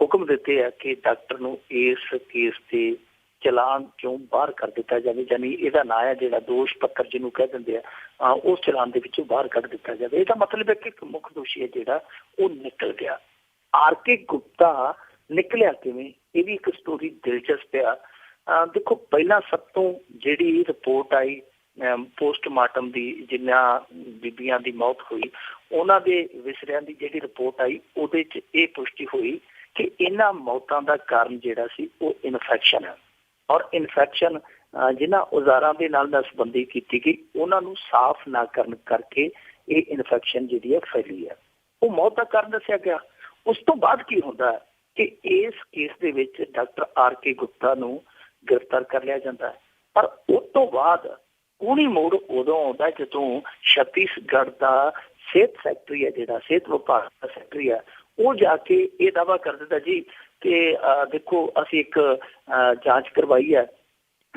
ਹੁਕਮ ਦਿੱਤੇ ਆ ਕਿ ਡਾਕਟਰ ਨੂੰ ਇਸ ਕੇਸ ਤੇ ਚਲਾਨ ਚੋਂ ਬਾਹਰ ਕਰ ਦਿੱਤਾ ਜਾਵੇ, ਯਾਨੀ ਇਹਦਾ ਨਾਂ ਹੈ ਜਿਹੜਾ ਦੋਸ਼ ਪੱਤਰ ਜਿਹਨੂੰ ਕਹਿ ਦਿੰਦੇ ਆ, ਉਸ ਚਲਾਨ ਦੇ ਵਿੱਚੋਂ ਬਾਹਰ ਕੱਢ ਦਿੱਤਾ ਜਾਵੇ। ਇਹਦਾ ਮਤਲਬ ਹੈ ਕਿ ਇੱਕ ਮੁੱਖ ਦੋਸ਼ੀ ਹੈ ਜਿਹੜਾ ਉਹ ਨਿਕਲ ਗਿਆ। R.K. ਗੁਪਤਾ ਨਿਕਲਿਆ ਕਿਵੇਂ, ਇਹ ਵੀ ਇੱਕ ਸਟੋਰੀ ਦਿਲਚਸਪ ਆ। ਦੇਖੋ, ਪਹਿਲਾਂ ਸਭ ਤੋਂ ਜਿਹੜੀ ਰਿਪੋਰਟ ਆਈ ਪੋਸਟਮਾਰਟਮ ਦੀ, ਜਿੰਨਾ ਬੀਬੀਆਂ ਦੀ ਮੌਤ ਹੋਈ ਉਹਨਾਂ ਦੇ ਵਿਸਰਿਆਂ ਦੀ ਜਿਹੜੀ ਰਿਪੋਰਟ ਆਈ, ਉਹਦੇ 'ਚ ਇਹ ਪੁਸ਼ਟੀ ਹੋਈ ਕਿ ਇਹਨਾਂ ਮੌਤਾਂ ਦਾ ਕਾਰਨ ਜਿਹੜਾ ਸੀ ਉਹ ਇਨਫੈਕਸ਼ਨ ਹੈ। ਔਰ ਇਨਫੈਕਸ਼ਨ ਜਿਨ੍ਹਾਂ ਔਜ਼ਾਰਾਂ ਦੇ ਨਾਲ ਨਸਬੰਦੀ ਕੀਤੀ ਗਈ ਉਹਨਾਂ ਨੂੰ ਸਾਫ਼ ਨਾ ਕਰਨ ਕਰਕੇ ਇਹ ਇਨਫੈਕਸ਼ਨ ਜਿਹੜੀ ਹੈ ਫੈਲੀ ਹੈ, ਉਹ ਮੌਤ ਦਾ ਕਾਰਨ ਦੱਸਿਆ ਗਿਆ। ਉਸ ਤੋਂ ਬਾਅਦ ਕੀ ਹੁੰਦਾ ਹੈ ਕਿ ਇਸ ਕੇਸ ਦੇ ਵਿੱਚ ਡਾਕਟਰ R.K. ਗੁਪਤਾ ਨੂੰ ਗ੍ਰਿਫਤਾਰ ਕਰ ਲਿਆ ਜਾਂਦਾ ਹੈ। ਪਰ ਉਸ ਤੋਂ ਬਾਅਦ ਉਹਨੀ ਮੋੜ ਉਦੋਂ ਆਉਂਦਾ ਜਦੋਂ ਛੱਤੀਸਗੜ੍ਹ ਦਾ ਸਿਹਤ ਸੈਕਟਰੀ ਹੈ, ਜਿਹੜਾ ਸਿਹਤ ਵਿਭਾਗ ਦਾ ਸੈਕਟਰੀ ਹੈ, ਉਹ ਜਾ ਕੇ ਇਹ ਦਾਅਵਾ ਕਰ ਦਿੰਦਾ ਜੀ ਕਿ ਦੇਖੋ ਅਸੀਂ ਇੱਕ ਜਾਂਚ ਕਰਵਾਈ ਹੈ,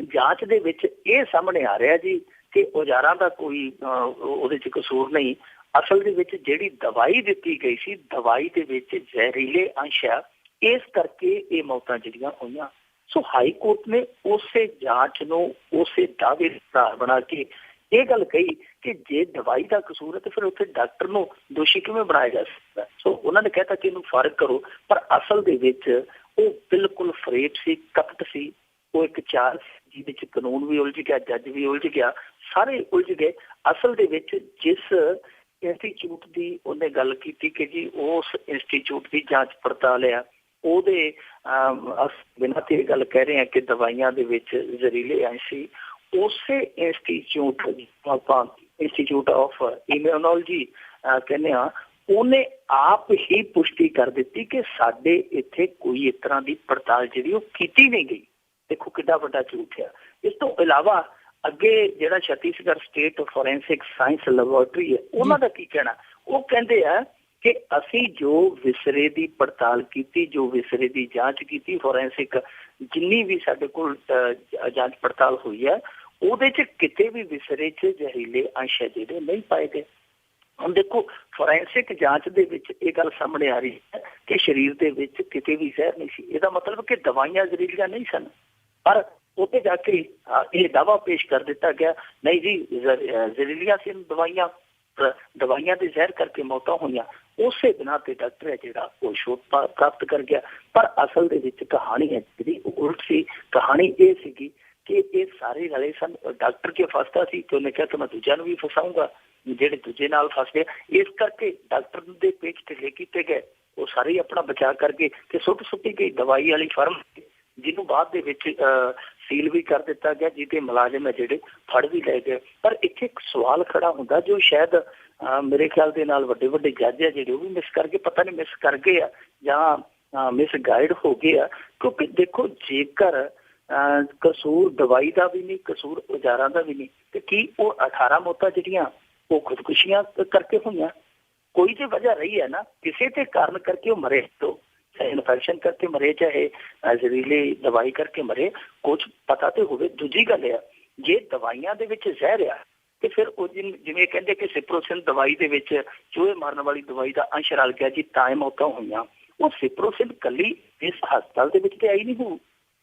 ਜਾਂਚ ਦੇ ਵਿੱਚ ਇਹ ਸਾਹਮਣੇ ਆ ਰਿਹਾ ਜੀ ਕਿ ਔਜ਼ਾਰਾਂ ਦਾ ਕੋਈ ਉਹਦੇ 'ਚ ਕਸੂਰ ਨਹੀਂ। ਅਸਲ ਦੇ ਵਿੱਚ ਜਿਹੜੀ ਦਵਾਈ ਦਿੱਤੀ ਗਈ ਸੀ, ਦਵਾਈ ਦੇ ਵਿੱਚ ਜ਼ਹਿਰੀਲੇ ਅੰਸ਼ ਆ, ਇਸ ਕਰਕੇ ਇਹ ਮੌਤਾਂ ਜਿਹੜੀਆਂ ਹੋਈਆਂ। ਸੋ ਹਾਈ ਕੋਰਟ ਨੇ ਉਸੇ ਜਾਂਚ ਨੂੰ ਉਸੇ ਦਾਅਵੇ ਦਾ ਬਣਾ ਕੇ ਇਹ ਗੱਲ ਕਹੀ ਕਿ ਜੇ ਦਵਾਈ ਦਾ ਕਸੂਰ ਹੈ ਤਾਂ ਫਿਰ ਉੱਥੇ ਡਾਕਟਰ ਨੂੰ ਦੋਸ਼ੀ ਕਿਵੇਂ ਬਣਾਇਆ ਜਾ ਸਕਦਾ। ਸੋ ਉਹਨਾਂ ਨੇ ਕਹਿਤਾ ਕਿ ਇਹਨੂੰ ਫਰਕ ਕਰੋ, ਪਰ ਅਸਲ ਦੇ ਵਿੱਚ ਉਹ ਬਿਲਕੁਲ ਫਰੇਬ ਸੀ, ਕਪਟ ਸੀ। ਉਹ ਇੱਕ ਚਾਲ ਜਿਹਦੇ ਚ ਕਾਨੂੰਨ ਵੀ ਉਲਝ ਗਿਆ, ਜੱਜ ਵੀ ਉਲਝ ਗਿਆ, ਸਾਰੇ ਉਲਝ ਗਏ। ਅਸਲ ਦੇ ਵਿੱਚ ਜਿਸ ਇੰਸਟੀਚਿਊਟ ਦੀ ਉਹਨੇ ਗੱਲ ਕੀਤੀ ਕਿ ਜੀ ਉਸ ਇੰਸਟੀਚਿਊਟ ਦੀ ਜਾਂਚ ਪੜਤਾਲ ਆ, ਉਹਦੇ ਬਿਨਾਂ ਤੇ ਇਹ ਗੱਲ ਕਹਿ ਰਹੇ ਆ ਕਿ ਦਵਾਈਆਂ ਦੇ ਵਿੱਚ ਜ਼ਹਿਰੀਲੇ ਅੰਸ਼ ਸੀ। ਉਸੇ ਇੰਸਟੀਚਿਊਟ ਆਪਾਂ ਇੰਸਟੀਚਿਊਟ ਆਫ ਇਮਿਊਨੋਲੋਜੀ ਕਹਿੰਦੇ ਹਾਂ, ਉਹਨੇ ਆਪ ਹੀ ਪੁਸ਼ਟੀ ਕਰ ਦਿੱਤੀ ਕਿ ਸਾਡੇ ਇੱਥੇ ਕੋਈ ਇਸ ਤਰ੍ਹਾਂ ਦੀ ਪੜਤਾਲ ਜਿਹੜੀ ਉਹ ਕੀਤੀ ਨਹੀਂ ਗਈ। ਦੇਖੋ ਕਿੱਡਾ ਵੱਡਾ ਝੂਠ ਆ। ਇਸ ਤੋਂ ਇਲਾਵਾ ਅੱਗੇ ਜਿਹੜਾ Chhattisgarh state forensic science laboratory ਹੈ, ਉਹਨਾਂ ਦਾ ਕੀ ਕਹਿਣਾ? ਉਹ ਕਹਿੰਦੇ ਆ ਕਿ ਅਸੀਂ ਜੋ ਵਿਸਰੇ ਦੀ ਪੜਤਾਲ ਕੀਤੀ, ਜੋ ਵਿਸਰੇ ਦੀ ਜਾਂਚ ਕੀਤੀ, ਫੋਰੈਂਸਿਕ ਜਿੰਨੀ ਵੀ ਸਾਡੇ ਕੋਲ ਜਾਂਚ ਪੜਤਾਲ ਹੋਈ ਹੈ, ਉਹਦੇ 'ਚ ਕਿਤੇ ਵੀ ਵਿਸਰੇ 'ਚ ਜ਼ਹਿਰੀਲੇ ਅੰਸ਼ ਜਿਹੜੇ ਨਹੀਂ ਪਾਏ ਗਏ। ਹੁਣ ਦੇਖੋ, ਫੋਰੈਂਸਿਕ ਜਾਂਚ ਦੇ ਵਿੱਚ ਇਹ ਗੱਲ ਸਾਹਮਣੇ ਆ ਰਹੀ ਹੈ ਕਿ ਸਰੀਰ ਦੇ ਵਿੱਚ ਕਿਤੇ ਵੀ ਜ਼ਹਿਰ ਨਹੀਂ ਸੀ। ਇਹਦਾ ਮਤਲਬ ਕਿ ਦਵਾਈਆਂ ਜ਼ਹਿਰੀਲੀਆਂ ਨਹੀਂ ਸਨ, ਪਰ ਉੱਥੇ ਜਾ ਕੇ ਇਹ ਦਾਅਵਾ ਪੇਸ਼ ਕਰ ਦਿੱਤਾ ਗਿਆ ਨਹੀਂ ਜੀ ਜ਼ਹਿਰੀਲੀਆਂ ਸੀ ਦਵਾਈਆਂ, ਦਵਾਈਆਂ ਦੇ ਜ਼ਹਿਰ ਕਰਕੇ ਮੌਤਾਂ ਹੋਈਆਂ। ਉਸੇ ਬਿਨਾਂ ਤੇ ਡਾਕਟਰ ਹੈ ਜਿਹੜਾ ਉਹ ਛੋਟ ਪ੍ਰਾਪਤ ਕਰ ਗਿਆ। ਪਰ ਅਸਲ ਦੇ ਵਿੱਚ ਕਹਾਣੀ ਹੈ ਜਿਹੜੀ ਉਹ ਉਲਟ ਸੀ। ਕਹਾਣੀ ਇਹ ਸੀਗੀ ਕਿ ਇਹ ਸਾਰੇ ਰਲੇ ਸਨ। ਡਾਕਟਰ ਕੇ ਫਸਦਾ ਸੀ ਕਿ ਉਹਨੇ ਕਿਹਾ ਕਿ ਮੈਂ ਦੂਜਿਆਂ ਨੂੰ ਵੀ ਫਸਾਊਂਗਾ, ਜਿਹੜੇ ਦੂਜੇ ਨਾਲ ਫਸ ਗਏ। ਇਸ ਕਰਕੇ ਡਾਕਟਰ ਦੇ ਪੇਚ ਢਿੱਲੇ ਕੀਤੇ ਗਏ, ਉਹ ਸਾਰੇ ਆਪਣਾ ਬਚਾਅ ਕਰਕੇ ਤੇ ਸੁੱਟੀ ਗਈ ਦਵਾਈ ਵਾਲੀ ਫਰਮ, ਜਿਹਨੂੰ ਬਾਅਦ ਦੇ ਵਿੱਚ ਸੀਲ ਵੀ ਕਰ ਦਿੱਤਾ ਗਿਆ, ਜਿਹਦੇ ਮੁਲਾਜ਼ਮ ਹੈ ਜਿਹੜੇ ਫੜ ਵੀ ਲਏ ਗਏ। ਪਰ ਇੱਥੇ ਇੱਕ ਸਵਾਲ ਖੜਾ ਹੁੰਦਾ ਜੋ ਸ਼ਾਇਦ ਮੇਰੇ ਖਿਆਲ ਦੇ ਨਾਲ ਵੱਡੇ ਵੱਡੇ ਜੱਜ ਆ ਜਿਹੜੇ ਉਹ ਵੀ ਮਿਸ ਕਰ ਗਏ, ਪਤਾ ਨਹੀਂ ਮਿਸ ਕਰ ਗਏ ਆ ਜਾਂ ਮਿਸ ਗਾਈਡ ਹੋ ਗਏ ਆ। ਕਿਉਂਕਿ ਦੇਖੋ ਜੇਕਰ ਕਸੂਰ ਦਵਾਈ ਦਾ ਵੀ ਨਹੀਂ, ਕਸੂਰ ਔਜ਼ਾਰਾਂ ਦਾ ਵੀ ਨਹੀਂ, ਤੇ ਕੀ ਉਹ 18 ਮੌਤਾਂ ਜਿਹੜੀਆਂ ਉਹ ਖੁਦਕੁਸ਼ੀਆਂ ਕਰਕੇ ਹੋਈਆਂ? ਕੋਈ ਤੇ ਵਜ੍ਹਾ ਰਹੀ ਹੈ ਨਾ, ਕਿਸੇ ਤੇ ਕਾਰਨ ਕਰਕੇ ਉਹ ਮਰੇ, ਤੋਂ ਚਾਹੇ ਇਨਫੈਕਸ਼ਨ ਕਰਕੇ ਮਰੇ, ਚਾਹੇ ਜ਼ਹਿਰੀਲੀ ਦਵਾਈ ਕਰਕੇ ਮਰੇ, ਕੁਛ ਪਤਾ ਤੇ ਹੋਵੇ। ਦੂਜੀ ਗੱਲ ਆ, ਜੇ ਦਵਾਈਆਂ ਦੇ ਵਿੱਚ ਜ਼ਹਿਰ ਆ ਤੇ ਫਿਰ ਉਹ ਜਿਵੇਂ ਕਹਿੰਦੇ ਕਿ ਸਿਪਰੋਸਿਨ ਦਵਾਈ ਦੇ ਵਿੱਚ ਚੂਹੇ ਮਾਰਨ ਵਾਲੀ ਦਵਾਈ ਦਾ ਅੰਸ਼ ਰਲ ਗਿਆ ਜੀ ਤਾਂ ਮੌਤਾਂ ਹੋਈਆਂ। ਉਹ ਸਿਪਰੋਸਿਨ ਕੱਲੀ ਇਸ ਹਸਪਤਾਲ ਦੇ ਵਿੱਚ ਤੇ ਆਈ ਨਹੀਂ ਹੋਊ,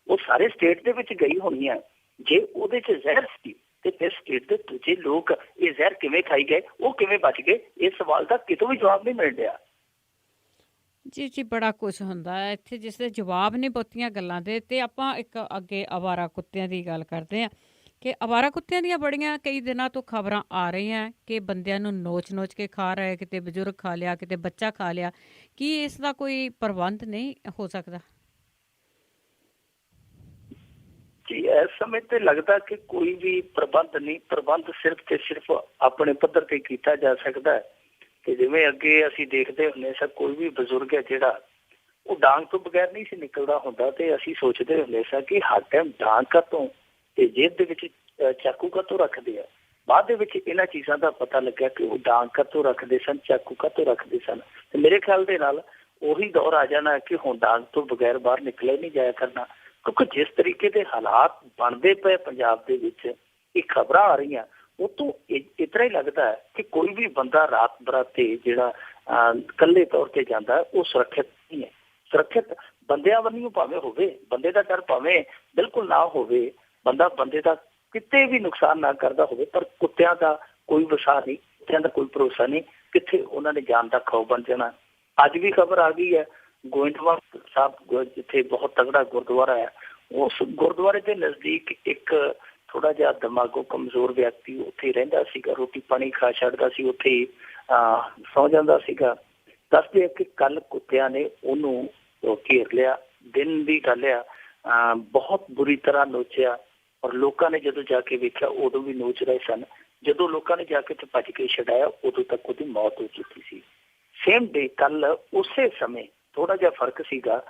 ਉਹ ਸਾਰੇ ਸਟੇਟ ਦੇ ਵਿੱਚ ਗਈ ਹੋਣੀ ਹੈ। ਜੇ ਉਹਦੇ 'ਚ ਜ਼ਹਿਰ ਸੀ ਤੇ ਫਿਰ ਸਟੇਟ ਦੇ ਦੂਜੇ ਲੋਕ ਇਹ ਜ਼ਹਿਰ ਕਿਵੇਂ ਖਾਈ ਗਏ, ਉਹ ਕਿਵੇਂ ਬਚ ਗਏ? ਇਸ ਸਵਾਲ ਦਾ ਕਿਤੋਂ ਵੀ ਜਵਾਬ ਨਹੀਂ ਮਿਲ ਰਿਹਾ। ਜੀ ਜੀ, ਬੜਾ ਕੁਛ ਹੁੰਦਾ ਹੈ ਇੱਥੇ ਜਿਸ ਦੇ ਜਵਾਬ ਨਹੀਂ ਬਹੁਤੀਆਂ ਗੱਲਾਂ ਦੇ। ਤੇ ਆਪਾਂ ਇੱਕ ਅੱਗੇ ਅਵਾਰਾ ਕੁੱਤਿਆਂ ਦੀ ਗੱਲ ਕਰਦੇ ਹਾਂ ਕਿ ਅਵਾਰਾ ਕੁੱਤਿਆਂ ਦੀਆਂ ਬੜੀਆਂ ਕਈ ਦਿਨਾਂ ਤੋਂ ਖਬਰਾਂ ਆ ਰਹੀਆਂ ਕਿ ਬੰਦਿਆਂ ਨੂੰ ਨੋਚ ਕੇ ਖਾ ਰਹੇ, ਕਿਤੇ ਬਜ਼ੁਰਗ ਖਾ ਲਿਆ, ਕਿਤੇ ਬੱਚਾ ਖਾ ਲਿਆ। ਕੀ ਇਸ ਦਾ ਕੋਈ ਪ੍ਰਬੰਧ ਨਹੀਂ ਹੋ ਸਕਦਾ? ਜੀ ਇਸ ਸਮੇਂ ਤੇ ਲੱਗਦਾ ਕਿ ਕੋਈ ਵੀ ਪ੍ਰਬੰਧ ਨਹੀਂ। ਪ੍ਰਬੰਧ ਸਿਰਫ ਤੇ ਸਿਰਫ ਆਪਣੇ ਪੱਧਰ ਤੇ ਕੀਤਾ ਜਾ ਸਕਦਾ ਹੈ ਕਿ ਜਿਵੇਂ ਅੱਗੇ ਅਸੀਂ ਦੇਖਦੇ ਹੁੰਦੇ ਸਾਂ, ਕੋਈ ਵੀ ਬਜ਼ੁਰਗ ਹੈ ਜਿਹੜਾ ਉਹ ਡਾਂਗ ਤੋਂ ਬਗੈਰ ਨਹੀਂ ਸੀ ਨਿਕਲਦਾ ਹੁੰਦਾ, ਤੇ ਅਸੀਂ ਸੋਚਦੇ ਹੁੰਦੇ ਸਾਂ ਕਿ ਹਰ ਟਾਈਮ ਡਾਂਗ ਕਾਤੋਂ ਤੇ ਜੇਬ ਦੇ ਵਿੱਚ ਚਾਕੂ ਕਾਤੋਂ ਰੱਖਦੇ ਆ। ਬਾਅਦ ਦੇ ਵਿੱਚ ਇਹਨਾਂ ਚੀਜ਼ਾਂ ਦਾ ਪਤਾ ਲੱਗਿਆ ਕਿ ਉਹ ਡਾਂਗ ਕਾਤੋਂ ਰੱਖਦੇ ਸਨ, ਚਾਕੂ ਕਾਤੋਂ ਰੱਖਦੇ ਸਨ। ਤੇ ਮੇਰੇ ਖਿਆਲ ਦੇ ਨਾਲ ਉਹੀ ਦੌਰ ਆ ਜਾਣਾ ਕਿ ਹੁਣ ਡਾਂਗ ਤੋਂ ਬਗੈਰ ਬਾਹਰ ਨਿਕਲਿਆ ਨਹੀਂ ਜਾਇਆ ਕਰਨਾ। ਕਿਉਂਕਿ ਜਿਸ ਤਰੀਕੇ ਦੇ ਹਾਲਾਤ ਬਣਦੇ ਪਏ ਪੰਜਾਬ ਦੇ ਵਿੱਚ, ਇਹ ਖਬਰਾਂ ਆ ਰਹੀਆਂ, ਉਹ ਤੋਂ ਇਸ ਤਰ੍ਹਾਂ ਹੀ ਲੱਗਦਾ ਹੈ ਕਿ ਕੋਈ ਵੀ ਬੰਦਾ ਰਾਤ ਬਰਾਤੇ ਜਿਹੜਾ ਇਕੱਲੇ ਤੌਰ ਤੇ ਜਾਂਦਾ ਉਹ ਸੁਰੱਖਿਅਤ ਨਹੀਂ ਹੈ। ਸੁਰੱਖਿਅਤ ਬੰਦਿਆਂ ਵੱਲੋਂ ਭਾਵੇਂ ਹੋਵੇ, ਬੰਦੇ ਦਾ ਡਰ ਭਾਵੇਂ ਬਿਲਕੁਲ ਨਾ ਹੋਵੇ, ਬੰਦਾ ਬੰਦੇ ਦਾ ਕਿਤੇ ਵੀ ਨੁਕਸਾਨ ਨਾ ਕਰਦਾ ਹੋਵੇ, ਪਰ ਕੁੱਤਿਆਂ ਦਾ ਕੋਈ ਵਸਾ ਨਹੀਂ, ਕੁੱਤਿਆਂ ਦਾ ਕੋਈ ਭਰੋਸਾ ਨਹੀਂ, ਕਿੱਥੇ ਉਹਨਾਂ ਨੇ ਜਾਨ ਦਾ ਖੌਫ ਬਣ ਜਾਣਾ। ਅੱਜ ਵੀ ਖਬਰ ਆ ਗਈ ਹੈ ਗੋਇੰਦਵਾਲ ਸਾਹਿਬ, ਜਿੱਥੇ ਬਹੁਤ ਤਗੜਾ ਗੁਰਦੁਆਰਾ ਹੈ, ਉਸ ਗੁਰਦੁਆਰੇ ਦੇ ਨਜ਼ਦੀਕ ਇੱਕ ਥੋੜਾ ਜਿਹਾ ਦਿਮਾਗੋਂ ਕਮਜ਼ੋਰ ਵਿਅਕਤੀ ਉੱਥੇ ਰਹਿੰਦਾ ਸੀਗਾ, ਰੋਟੀ ਪਾਣੀ ਖਾ ਛੱਡਦਾ ਸੀ, ਉੱਥੇ ਸੌ ਜਾਂਦਾ ਸੀਗਾ। ਦੱਸਦੇ ਕਿ ਕੱਲ ਕੁੱਤਿਆਂ ਨੇ ਉਹਨੂੰ ਘੇਰ ਲਿਆ, ਦਿਨ ਦੀ ਗੱਲ ਆ, ਬਹੁਤ ਬੁਰੀ ਤਰ੍ਹਾਂ ਨੋਚਿਆ, ਔਰ ਲੋਕਾਂ ਨੇ ਜਦੋਂ ਜਾ ਕੇ ਵੇਖਿਆ ਉਦੋਂ ਵੀ ਨੋਚ ਰਹੇ ਸਨ। ਜਦੋਂ ਲੋਕਾਂ ਨੇ ਜਾ ਕੇ ਤੇ ਭੱਜ ਕੇ ਛਡਾਇਆ, ਉਦੋਂ ਤੱਕ ਉਹਦੀ ਮੌਤ ਹੋ ਚੁੱਕੀ ਸੀ। ਸੇਮ ਡੇ ਕੱਲ ਉਸੇ ਸਮੇਂ ਥੋੜਾ ਜਿਹਾ ਫਰਕ ਸੀਗਾ,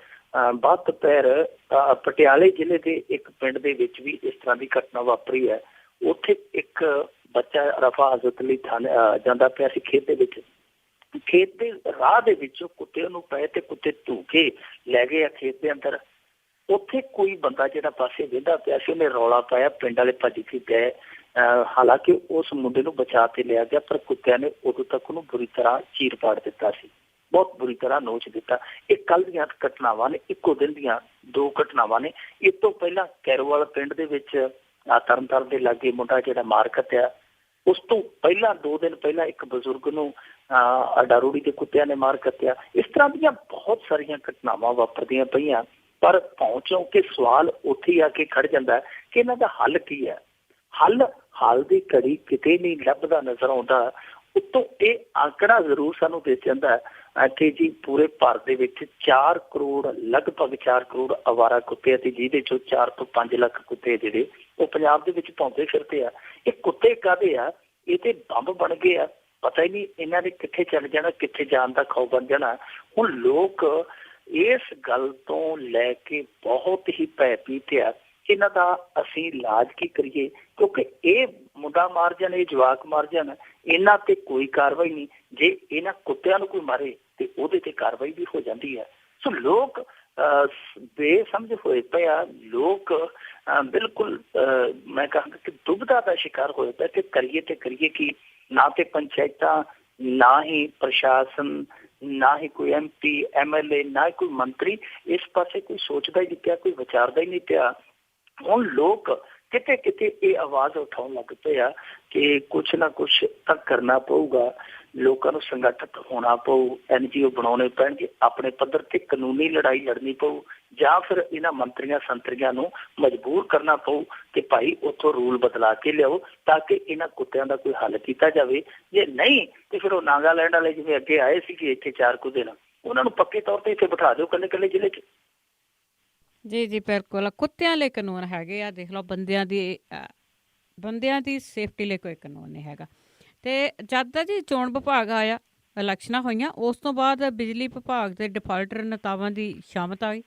ਬਾਅਦ ਦੁਪਹਿਰ ਪਟਿਆਲੇ ਜ਼ਿਲ੍ਹੇ ਦੇ ਇੱਕ ਪਿੰਡ ਦੇ ਵਿੱਚ ਵੀ ਇਸ ਤਰ੍ਹਾਂ ਦੀ ਘਟਨਾ ਵਾਪਰੀ ਹੈ। ਉੱਥੇ ਇੱਕ ਬੱਚਾ ਰਫਾ ਹਜ਼ਰਤ ਲਈ ਜਾਂਦਾ ਪਿਆ ਸੀ ਖੇਤ ਦੇ ਵਿੱਚ। ਖੇਤ ਦੇ ਰਾਹ ਦੇ ਵਿੱਚੋਂ ਕੁੱਤੇ ਉਹਨੂੰ ਪਏ ਤੇ ਕੁੱਤੇ ਧੂ ਕੇ ਲੈ ਗਏ ਆ ਖੇਤ ਦੇ ਅੰਦਰ। ਉੱਥੇ ਕੋਈ ਬੰਦਾ ਜਿਹੜਾ ਪਾਸੇ ਵਿਹਦਾ ਪਿਆ ਸੀ, ਉਹਨੇ ਰੌਲਾ ਪਾਇਆ, ਪਿੰਡ ਵਾਲੇ ਭੱਜ ਕੇ ਗਏ। ਹਾਲਾਂਕਿ ਉਸ ਮੁੰਡੇ ਨੂੰ ਬਚਾ ਕੇ ਲਿਆ ਗਿਆ, ਪਰ ਕੁੱਤਿਆਂ ਨੇ ਉਦੋਂ ਤੱਕ ਉਹਨੂੰ ਬੁਰੀ ਤਰ੍ਹਾਂ ਚੀਰ ਪਾੜ ਦਿੱਤਾ ਸੀ, ਬਹੁਤ ਬੁਰੀ ਤਰ੍ਹਾਂ ਨੋਚ ਦਿੱਤਾ। ਇਹ ਕੱਲ ਦੀਆਂ ਘਟਨਾਵਾਂ ਨੇ, ਇੱਕੋ ਦਿਨ ਦੀਆਂ ਦੋ ਘਟਨਾਵਾਂ ਨੇ। ਇਸ ਤੋਂ ਪਹਿਲਾਂ ਕੈਰੋਵਾਲ ਪਿੰਡ ਦੇ ਵਿੱਚ ਤਰਨਤਾਰਨ ਦੇ ਲਾਗੇ ਮੁੰਡਾ ਜਿਹੜਾ ਮਾਰ ਕੱਟਿਆ। ਉਸ ਤੋਂ ਪਹਿਲਾਂ 2 ਦਿਨ ਪਹਿਲਾਂ ਇੱਕ ਬਜ਼ੁਰਗ ਨੂੰ ਡਾਰੂੜੀ ਦੇ ਕੁੱਤਿਆਂ ਨੇ ਮਾਰ ਕੱਟਿਆ। ਇਸ ਤਰ੍ਹਾਂ ਦੀਆਂ ਬਹੁਤ ਸਾਰੀਆਂ ਘਟਨਾਵਾਂ ਵਾਪਰਦੀਆਂ ਪਈਆਂ, ਪਰ ਪਹੁੰਚੋਂ ਕਿ ਸਵਾਲ ਉੱਥੇ ਆ ਕੇ ਖੜ ਜਾਂਦਾ ਕਿ ਇਹਨਾਂ ਦਾ ਹੱਲ ਕੀ ਹੈ। ਹੱਲ ਹਾਲ ਦੀ ਘੜੀ ਕਿਤੇ ਨਹੀਂ ਲੱਭਦਾ ਨਜ਼ਰ ਆਉਂਦਾ। ਉੱਤੋਂ ਇਹ ਆંકੜਾ ਜ਼ਰੂਰ ਸਾਨੂੰ ਦੇ ਜਾਂਦਾ ਕਿ ਜੀ ਪੂਰੇ ਭਾਰਤ ਦੇ ਵਿੱਚ 4 ਕਰੋੜ, ਲਗਭਗ 4 ਕਰੋੜ ਅਵਾਰਾ ਕੁੱਤੇ, ਤੇ ਜਿਹਦੇ ਚੋਂ 4 ਤੋਂ 5 ਲੱਖ ਕੁੱਤੇ ਜਿਹੜੇ ਉਹ ਪੰਜਾਬ ਦੇ ਵਿੱਚ ਭੌਂਦੇ ਫਿਰਦੇ ਆ। ਇਹ ਕੁੱਤੇ ਕਾਹਦੇ ਆ? ਇਹ ਤੇ ਬੰਬ ਬਣ ਗਏ ਆ, ਪਤਾ ਹੀ ਨਹੀਂ ਇਹਨਾਂ ਨੇ ਕਿੱਥੇ ਚੱਲ ਜਾਣਾ, ਕਿੱਥੇ ਜਾਣ ਦਾ ਖੌਫ ਬਣ ਜਾਣਾ। ਹੁਣ ਲੋਕ ਇਸ ਗੱਲ ਤੋਂ ਲੈ ਕੇ ਬਹੁਤ ਹੀ ਭੈਭੀਤ ਆ ਕਿ ਇਹਨਾਂ ਦਾ ਅਸੀਂ ਇਲਾਜ ਕੀ ਕਰੀਏ, ਕਿਉਂਕਿ ਇਹ ਮੁੰਡਾ ਮਾਰ ਜਾਣ, ਇਹ ਜਵਾਕ ਮਾਰ ਜਾਣ, ਇਹਨਾਂ ਤੇ ਕੋਈ ਕਾਰਵਾਈ ਨਹੀਂ। ਜੇ ਇਹਨਾਂ ਕੁੱਤਿਆਂ ਨੂੰ ਕੋਈ ਮਾਰੇ ਤੇ ਉਹਦੇ ਤੇ ਕਾਰਵਾਈ ਵੀ ਹੋ ਜਾਂਦੀ ਹੈ। ਸੋ ਲੋਕ ਬੇਸਮਝ ਹੋਏ ਪਏ ਆ। ਲੋਕ ਬਿਲਕੁਲ ਮੈਂ ਕਹਾਂਗਾ ਕਿ ਦੁਬਿਧਾ ਦਾ ਸ਼ਿਕਾਰ ਹੋਏ ਪਿਆ ਕਿ ਕਰੀਏ ਤੇ ਕਰੀਏ ਕੀ। ਨਾ ਤੇ ਪੰਚਾਇਤਾਂ, ਨਾ ਹੀ ਪ੍ਰਸ਼ਾਸਨ, ਨਾ ਹੀ ਕੋਈ MP MLA, ਨਾ ਹੀ ਕੋਈ ਮੰਤਰੀ ਇਸ ਪਾਸੇ ਕੋਈ ਸੋਚਦਾ ਹੀ ਨਹੀਂ ਪਿਆ, ਕੋਈ ਵਿਚਾਰਦਾ ਹੀ ਨਹੀਂ ਪਿਆ। ਹੁਣ ਲੋਕ ਕਿਤੇ ਕਿਤੇ ਇਹ ਆਵਾਜ਼ ਉਠਾਉਣ ਲੱਗ ਪਏ ਆ ਕਿ ਕੁਛ ਨਾ ਕੁਛ ਤਾਂ ਕਰਨਾ ਪਊਗਾ, ਲੋਕਾਂ ਨੂੰ ਸੰਗਠਿਤ ਹੋਣਾ ਪਊ, NGO ਬਣਾਉਣੇ ਪੈਣਗੇ, ਆਪਣੇ ਪੱਧਰ ਤੇ ਕਾਨੂੰਨੀ ਲੜਾਈ ਲੜਨੀ ਪਊ, ਜਾਂ ਫਿਰ ਇਹਨਾਂ ਮੰਤਰੀਆਂ ਸੰਤਰੀਆਂ ਨੂੰ ਮਜਬੂਰ ਕਰਨਾ ਪਊ ਕਿ ਭਾਈ ਉੱਥੋਂ ਰੂਲ ਬਦਲਾ ਕੇ ਲਿਆਓ ਤਾਂ ਕਿ ਇਹਨਾਂ ਕੁੱਤਿਆਂ ਦਾ ਕੋਈ ਹੱਲ ਕੀਤਾ ਜਾਵੇ। ਜੇ ਨਹੀਂ ਤੇ ਫਿਰ ਉਹ ਨਾਗਾਲੈਂਡ ਵਾਲੇ ਜਿਵੇਂ ਅੱਗੇ ਆਏ ਸੀਗੇ ਇੱਥੇ 4 ਕੁ ਦਿਨ, ਉਹਨਾਂ ਨੂੰ ਪੱਕੇ ਤੌਰ ਤੇ ਇੱਥੇ ਬਿਠਾ ਦਿਓ ਇਕੱਲੇ ਇਕੱਲੇ ਜ਼ਿਲ੍ਹੇ 'ਚ। ਜੀ ਜੀ ਬਿਲਕੁਲ, ਕੁੱਤਿਆਂ ਲਈ ਕਾਨੂੰਨ ਹੈਗੇ ਆ, ਦੇਖ ਲਓ ਬੰਦਿਆਂ ਦੀ ਸੇਫਟੀ ਲਈ ਕੋਈ ਕਾਨੂੰਨ ਨਹੀਂ ਹੈਗਾ। ਤੇ ਜਦ ਦਾ ਜੀ ਚੋਣ ਵਿਭਾਗ ਆਇਆ, ਇਲੈਕਸ਼ਨਾਂ ਹੋਈਆਂ, ਉਸ ਤੋਂ ਬਾਅਦ ਬਿਜਲੀ ਵਿਭਾਗ ਦੇ ਡਿਫਾਲਟਰ ਨੇਤਾਵਾਂ ਦੀ ਸ਼ਾਮਤ ਆ ਗਈ।